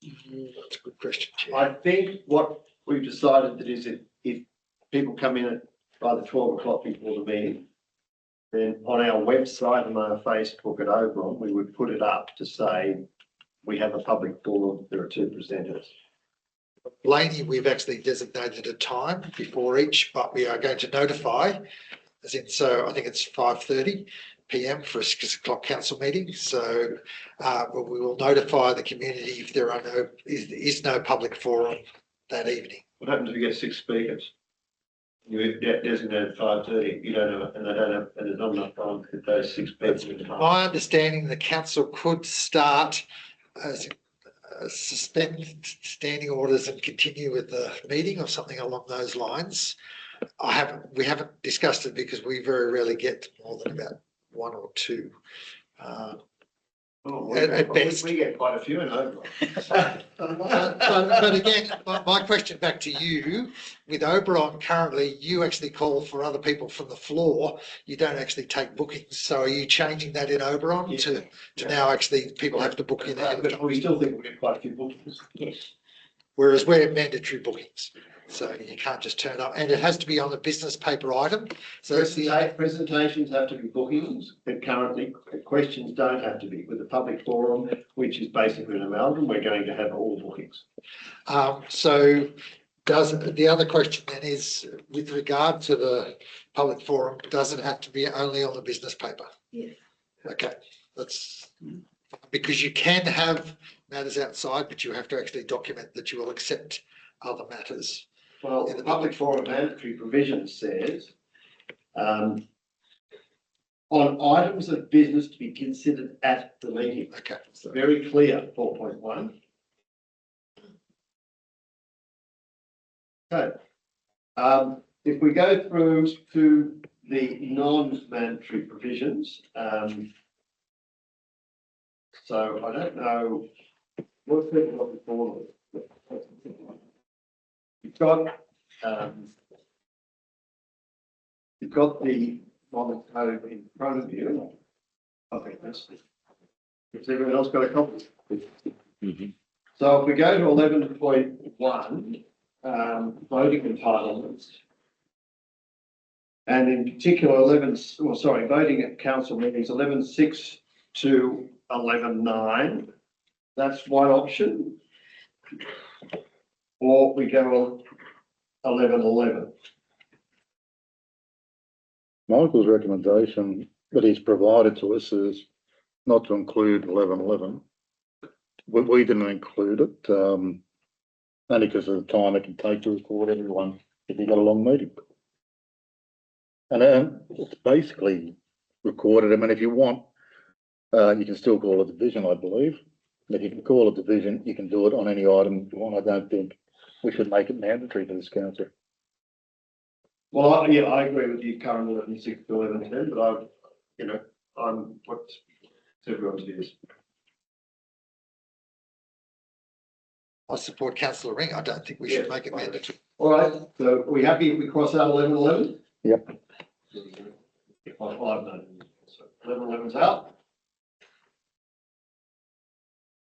That's a good question, Chair. I think what we've decided that is if people come in at by the 12 o'clock before the meeting, then on our website and on our Facebook at Oberon, we would put it up to say we have a public forum, there are 2 presenters. Blaney, we've actually designated a time before each, but we are going to notify, as in, so I think it's 5:30 PM for a 6 o'clock council meeting. So, but we will notify the community if there are is no public forum that evening. What happens if you get 6 speakers? You designated 5:30, you don't have, and they don't have, and there's not enough time to get those 6 people. My understanding, the council could start suspend standing orders and continue with the meeting or something along those lines. We haven't discussed it because we very rarely get more than about 1 or 2. At best. We get quite a few in Oberon. But again, my question back to you, with Oberon currently, you actually call for other people from the floor. You don't actually take bookings. So are you changing that in Oberon to now actually people have to book in ahead of But time? we still think we get quite a few bookings. Yes. Whereas we're mandatory bookings. So you can't just turn up, and it has to be on a business paper item. So it's the Presentations have to be bookings, but currently questions don't have to be. With the public forum, which is basically an amalgam, we're going to have all bookings. So does, the other question then is, with regard to the public forum, does it have to be only on the business paper? Yes. Okay, that's, because you can have matters outside, but you have to actually document that you will accept other matters. Well, the public forum mandatory provision says, on items of business to be considered at the meeting. Okay, It's very clear, 4.1. Okay. If we go through to the non-mandatory provisions, so I don't know what people got before. You've got the model code in front of you. Okay, that's it. Has everyone else got a copy? So if we go to 11.1, voting entitlements. And in particular, voting at council meetings, 11.6 to 11.9. That's one option. Or we go on 11.11. Michael's recommendation that he's provided to us is not to include 11.11. we didn't include it, only because of the time it can take to record everyone if you've got a long meeting. And it's basically recorded. I mean, if you want, you can still call it division, I believe. And if you can call it division, you can do it on any item you want. I don't think we should make it mandatory for this council. Well, I agree with you, current 11.6 to 11.10, but I'm what's everyone's views. I support councillor Ring. I don't think we should make it mandatory. All right, so are we happy if we cross out 11.11? Yep. Five, no. So 11.11's out.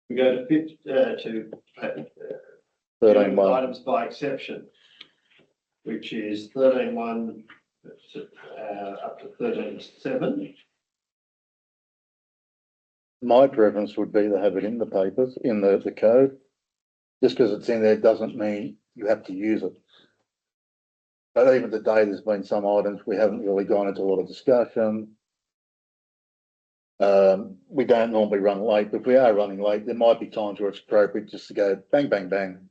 We go to 13.1. items by exception, which is 13.1 up to 13.7. My preference would be to have it in the papers, in the code. Just because it's in there doesn't mean you have to use it. But even today, there's been some items we haven't really gone into a lot of discussion. We don't normally run late, but if we are running late, there might be times where it's appropriate just to go bang, bang, bang.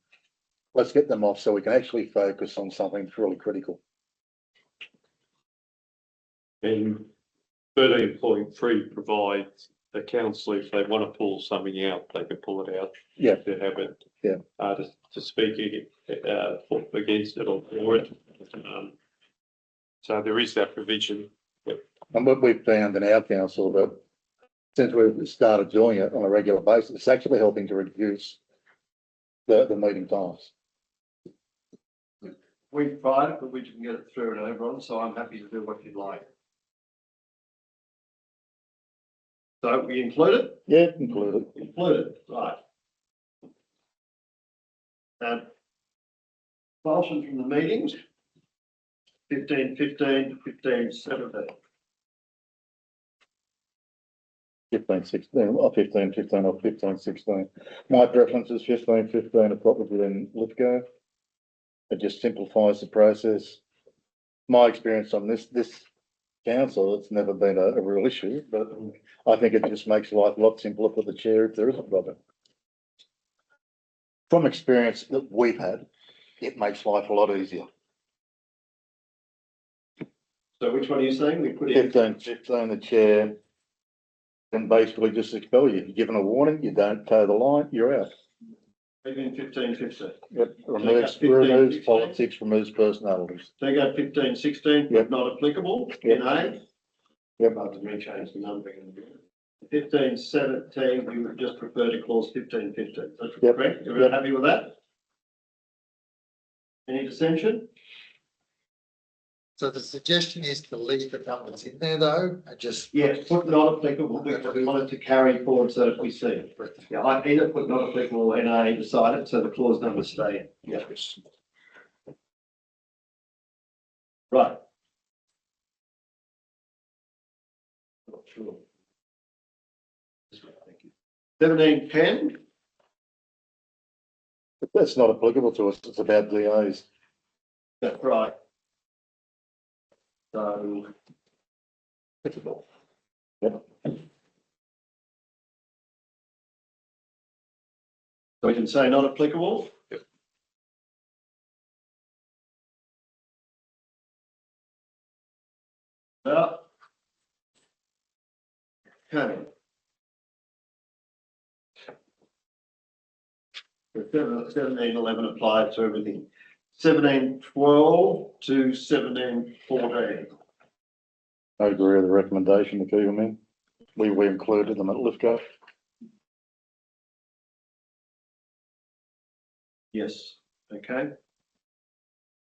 Let's get them off so we can actually focus on something that's really critical. And 13.3 provides the council, if they want to pull something out, they can pull it out. Yeah. To have it. Yeah. To speak against it or for it. So there is that provision. And what we've found in our council that since we've started doing it on a regular basis, it's actually helping to reduce the meeting times. We've tried it, but we didn't get it through and over on, so I'm happy to do what you'd like. So we include it? Yeah, included. Included, right. Expulsion from the meetings, 15.15 to 15.17. 15.16 or 15.15 or 15.16. My preference is 15.15 to probably in Lithgow. It just simplifies the process. My experience on this council, it's never been a real issue, but I think it just makes life a lot simpler for the chair if there is a problem. From experience that we've had, it makes life a lot easier. So which one are you saying? We put in 15.15, the chair can basically just expel you. If you're given a warning, you don't toe the line, you're out. even 15.15. Yep, Take removes, out 15, removes 16. politics, removes personalities. Take out 15.16, Yep. not applicable Yep. in A. Yep. I have to rechange the numbering. 15.17, we would just prefer to clause 15.15. That's Yep. correct? Everyone Yep. happy with that? Any dissension? So the suggestion is to leave the numbers in there though, and just. Yes, put not applicable because we want it to carry forward so that we see it. Yeah, I either put not applicable or NA beside it so the clause numbers stay in. Yes. Right. Not sure. This one, thank you. 17.10. That's not applicable to us, it's about DAs. That's right. So. Applicable. Yep. So we can say not applicable. Yep. Yeah. Okay. So 17.11 applied to everything. 17.12 to 17.14. I agree with the recommendation to keep them in. We included them at Lithgow. Yes, okay.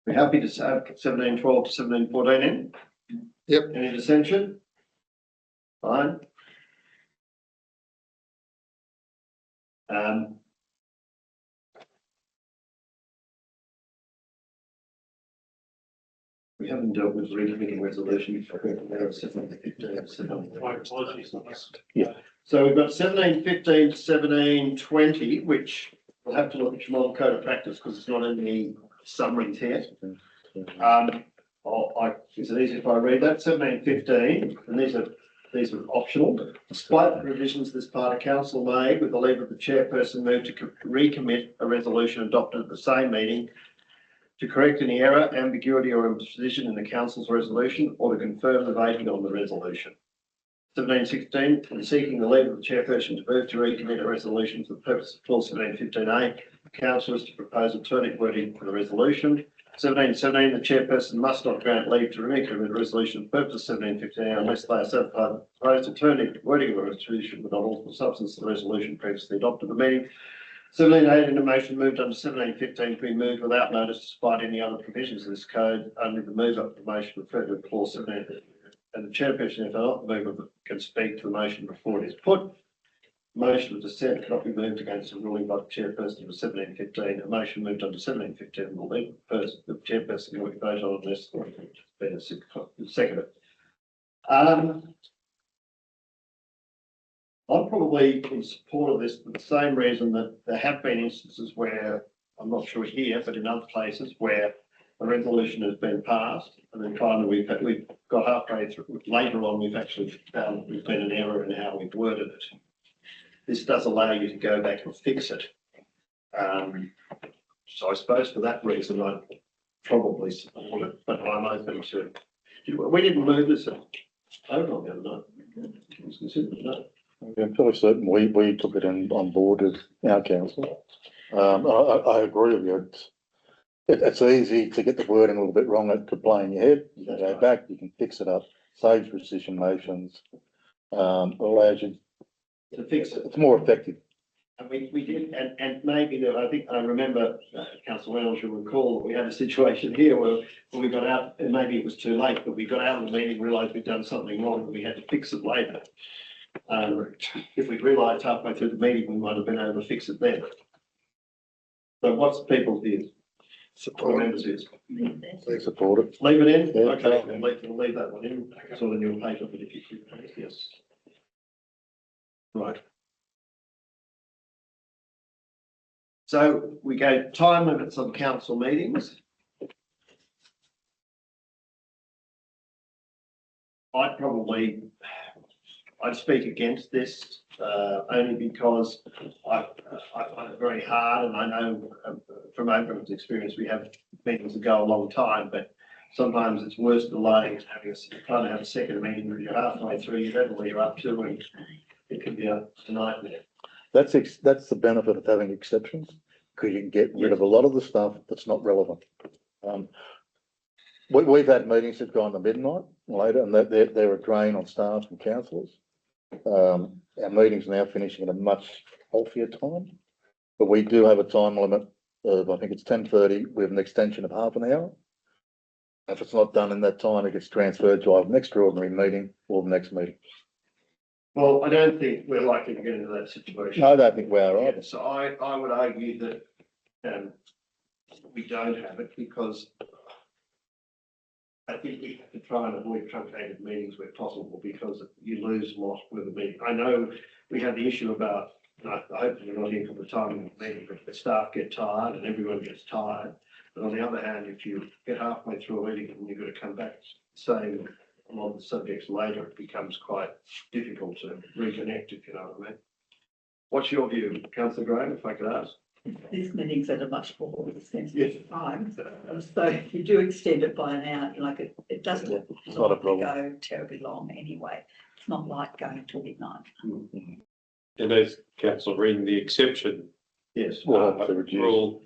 We're happy to have 17.12 to 17.14 in? Yep. Any dissension? Fine. We haven't dealt with recommitting resolution. My apologies. Yeah. So we've got 17.15 to 17.20, which we'll have to look at your model code of practice because it's not in the summaries here. Is it easy if I read that? 17.15, and these are these are optional. Despite the provisions this part of council made, with the leave of the chairperson, move to recommit a resolution adopted at the same meeting to correct any error, ambiguity or imprecision in the council's resolution or to confirm the voting on the resolution. 1716, in seeking the leave of the chairperson to move to recommit a resolution for the purpose of clause 1715A, councillors to propose alternate wording for the resolution. 1717, the chairperson must not grant leave to recommit a resolution for the purpose of 1715A unless they are certified that the proposed alternate wording of the resolution would not alter the substance of the resolution previously adopted at the meeting. 1718, a motion moved under 1715 to be moved without notice despite any other provisions of this code. Only the mover of the motion referred to clause 17, and the chairperson, if not the mover, can speak to the motion before it is put. Motion of dissent cannot be moved against a ruling by the chairperson of 1715. A motion moved under 1715 will leave the chairperson can vote on unless it's been seconded. I'm probably in support of this for the same reason that there have been instances where, I'm not sure here, but in other places where a resolution has been passed and then finally we've got halfway through, later on we've actually found there's been an error in how we've worded it. This does allow you to go back and fix it. So I suppose for that reason I'd probably support it, but I'm open to. We didn't move this over on the other night. It was considered, no. I'm fairly certain we took it on board as our council. I agree with you. It's easy to get the wording a little bit wrong to play in your head. You can go back, you can fix it up, saves rescission motions, allows you To fix it. It's more effective. And we did, and maybe I think I remember, Councillor Reynolds, you'll recall that we had a situation here where we got out, and maybe it was too late, but we got out of the meeting, realised we'd done something wrong, and we had to fix it later. If we'd realised halfway through the meeting, we might have been able to fix it then. So what's people's views? Support members' views? Support it. Leave it in? Yeah. Okay, we'll leave that one in. It's all in your paper, but if you could, yes. Right. So we gave time limits on council meetings. I'd speak against this, only because I find it very hard, and I know from Open's experience, we have meetings that go a long time, but sometimes it's worse delaying trying to have a second meeting where you're halfway through, you don't know where you're up to, and it can be a nightmare. That's the benefit of having exceptions, because you can get rid of a lot of the stuff that's not relevant. We've had meetings that go on to midnight later, and they're a drain on staff and councillors. Our meetings are now finishing at a much healthier time, but we do have a time limit of, I think it's 10:30 with an extension of half an hour. If it's not done in that time, it gets transferred to either an extraordinary meeting or the next meeting. Well, I don't think we're likely to get into that situation. No, I don't think we are either. So I would argue that we don't have it because I think we have to try and avoid truncated meetings where possible, because you lose a lot with the meeting. I know we had the issue about, I hope you're not here for the time of the meeting, but the staff get tired and everyone gets tired. But on the other hand, if you get halfway through a meeting and you've got to come back saying a lot of the subjects later, it becomes quite difficult to reconnect, if you know what I mean. What's your view, Councillor Graham, if I could ask? This meeting's at a much more Yes. extensive time, so if you do extend it by an hour, like it doesn't It's not a problem. go terribly long anyway. It's not like going till midnight. And as councillor Ring, the exception Yes. Well, to reduce. rule,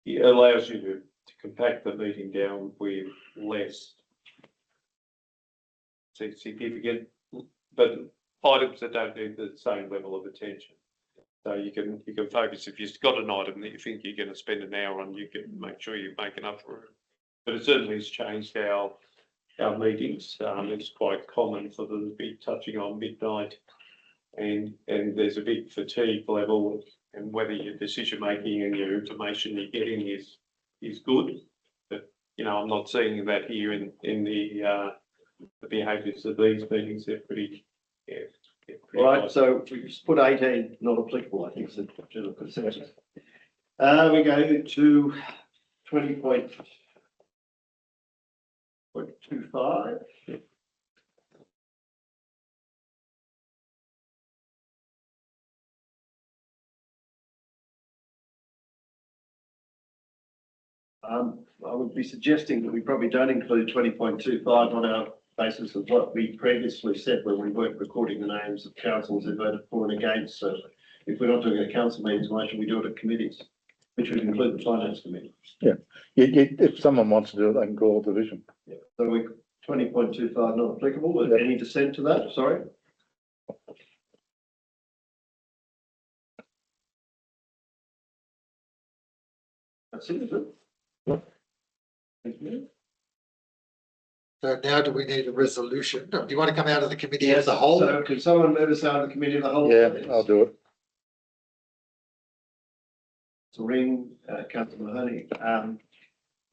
it allows you to compact the meeting down with less significant, but items that don't need the same level of attention. So you can focus, if you've got an item that you think you're going to spend an hour on, you can make sure you make enough room. But it certainly has changed our meetings. It's quite common for them to be touching on midnight, and there's a big fatigue level, and whether your decision making and your information you're getting is good. But you know, I'm not seeing that here in the behaviours of these meetings. They're pretty, All right, so we just put 18 not applicable, I think, is the general consensus. We go to 20.25. I would be suggesting that we probably don't include 20.25 on our basis of what we previously said when we weren't recording the names of councils who voted for and against. So if we're not doing it at council meetings, why should we do it at committees? Which would include the finance committee. If someone wants to do it, they can call a division. Yeah. So we 20.25 not applicable. Yep. Any dissent to that? Sorry. That's it, is it? Thank you. So now do we need a resolution? Do you want to come out of the committee Yes, as a whole? so can someone move us out of the committee of the whole? Yeah, please? I'll do it. So Ring, councillor Mahoney,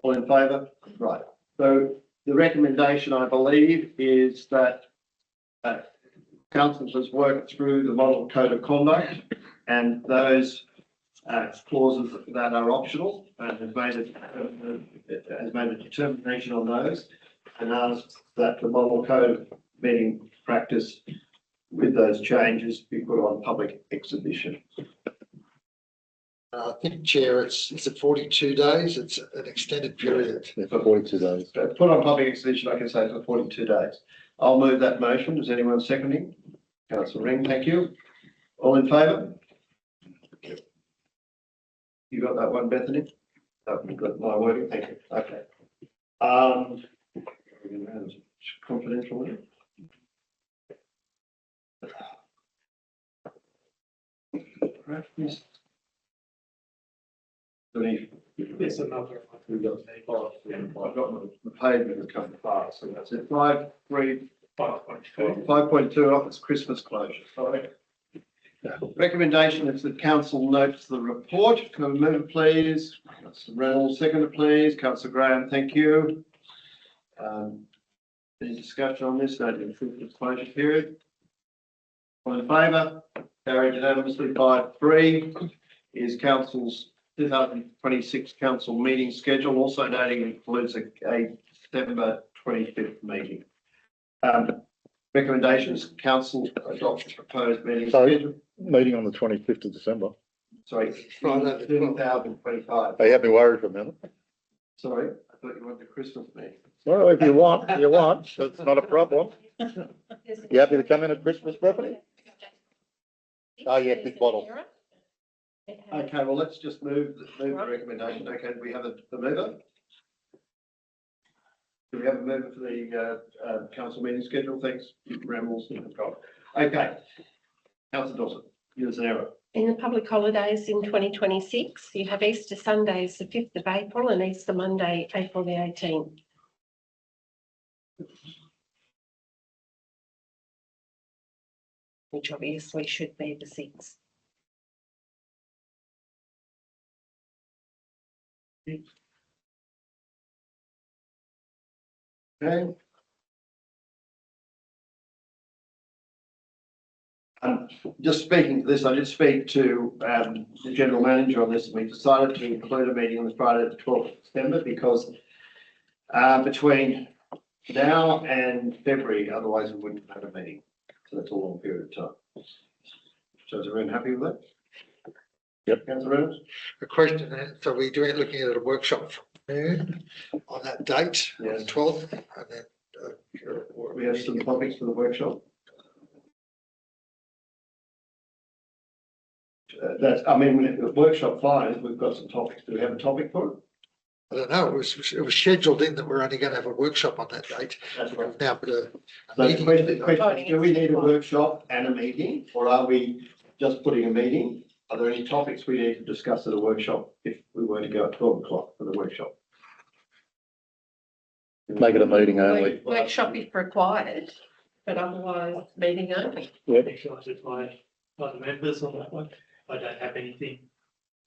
all in favour? Right. So the recommendation, I believe, is that council has worked through the model code of conduct and those clauses that are optional and has made a determination on those and asked that the model code meeting practice with those changes be put on public exhibition. I think, Chair, is it 42 days? It's an extended period. Yeah, for 42 days. So put on public exhibition, I can say, for 42 days. I'll move that motion. Is anyone seconding? Councillor Ring, thank you. All in favour? You got that one, Bethany? Oh, you've got my wording, thank you. Okay. Confidential. Yes. There's another. I've got the pavement has come fast, so that's it. 5.3, 5.2 office Christmas closure, sorry. Recommendation is that council notes the report. Can we move, please? Councillor Reynolds, second, please. Councillor Graham, thank you. Any discussion on this? No, the Christmas closure period. All in favour? Carried unanimously. 5.3 is council's 2026 council meeting schedule, also noting includes a December 25th meeting. Recommendations, council adopts proposed meeting schedule. Meeting on the 25th of December. Sorry, Friday the 12th. 2025. They had me worried for a minute. Sorry, I thought you wanted the Christmas meeting. Well, if you want, it's not a problem. You happy to come in at Christmas, Bethany? Oh, yeah, big bottle. Okay, well, let's just move the recommendation. Okay, do we have the mover? Do we have a mover for the council meeting schedule? Thanks, Rambles. Okay. Councillor Dawson, here's an error. In the public holidays in 2026, you have Easter Sunday is the 5th of April and Easter Monday, April the 18th. Which obviously should be the 6th. Okay. Just speaking to this, I did speak to the general manager on this, and we decided to include a meeting on the Friday the 12th of December because between now and February, otherwise we wouldn't have a meeting. So that's a long period of time. So is everyone happy with that? Yep. Councillor Reynolds? A question, so we're looking at a workshop from noon on that date, on the Yes. 12th, and then We have some topics for the workshop. I mean, the workshop fine, we've got some topics. Do we have a topic for it? I don't know, it was scheduled in that we're only going to have a workshop on that date. That's right. We've now put a So the meeting. question, do we need a workshop and a meeting, or are we just putting a meeting? Are there any topics we need to discuss at a workshop if we were to go at 12 o'clock for the workshop? Make it a meeting only. Workshop if required, but otherwise meeting only. Excited by the members on that one. I don't have anything.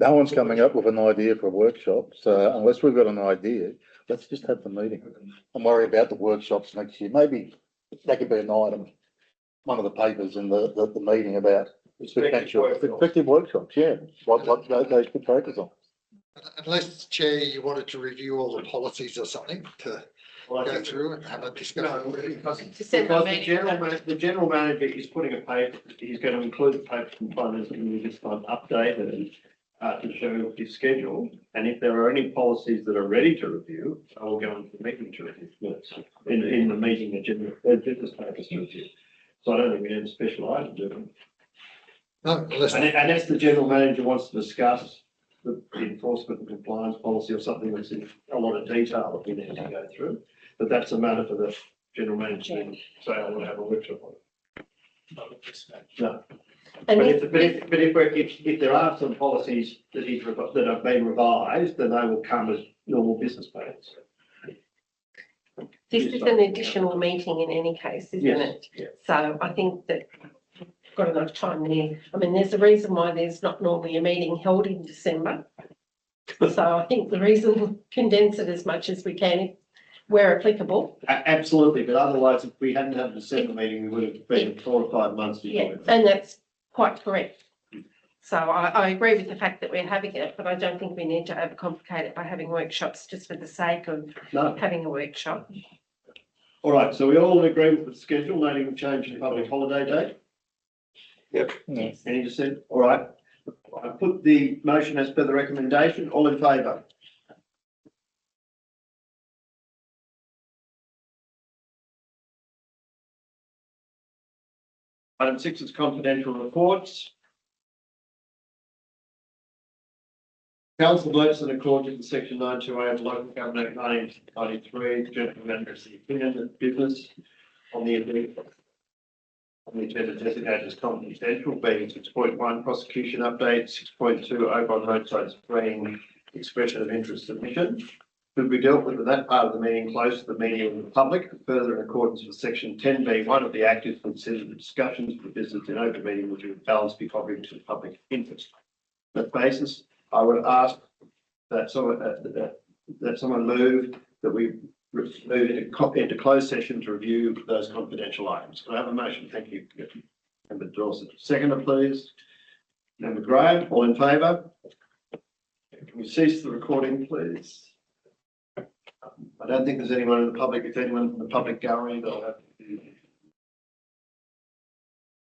No one's coming up with an idea for a workshop, so unless we've got an idea, let's just have the meeting and worry about the workshops next year. Maybe that could be an item, one of the papers in the meeting about potential effective workshops, yeah, what they could focus on. Unless, Chair, you wanted to review all the policies or something to go through and have a No, discussion. because December the meeting. general manager is putting a paper, he's going to include the paper from finance and this time updated. to show his schedule. And if there are any policies that are ready to review, I will go into the meeting to review minutes in the meeting agenda, business papers to review. So I don't think we need a special item to do it. No, unless, And if the general manager wants to discuss the enforcement and compliance policy or something that's in a lot of detail that we need to go through, but that's a matter for the general manager to say, I want to have a workshop on it. Not at this stage. No, And but if, if there are some policies that that have been revised, then they will come as normal business plans. this is an additional meeting in any case, isn't Yes, it? yeah. So I think that we've got enough time there. I mean, there's a reason why there's not normally a meeting held in December. So I think the reason we condense it as much as we can where applicable. Absolutely, but otherwise, if we hadn't had a December meeting, we would have been 4 or 5 months Yeah, before. and that's quite correct. So I agree with the fact that we're having it, but I don't think we need to overcomplicate it by having workshops just for the sake of No. having a workshop. All right, so we all in agreement with the schedule, noting the change in public holiday date? Yes. Any dissent? All right. I put the motion as per the recommendation. All in favour? Item 6 is confidential reports. Council votes in accordance with section 928 of the Local Government Act 1993, general manager's opinion of business on the agenda designated as confidential, being 6.1 prosecution update, 6.2 open roadside spraying expression of interest submission. Could be dealt with in that part of the meeting close to the meeting of the public, further in accordance with section 10B1 of the Act is considered the discussions of the business in open meeting which would balance be contrary to the public interest. On that basis, I would ask that someone move that we move into closed session to review those confidential items. Can I have a motion? Thank you. Member Dawson. Seconder, please. Member Graham, all in favour? Can we cease the recording, please? I don't think there's anyone in the public. If anyone in the public gallery, they'll have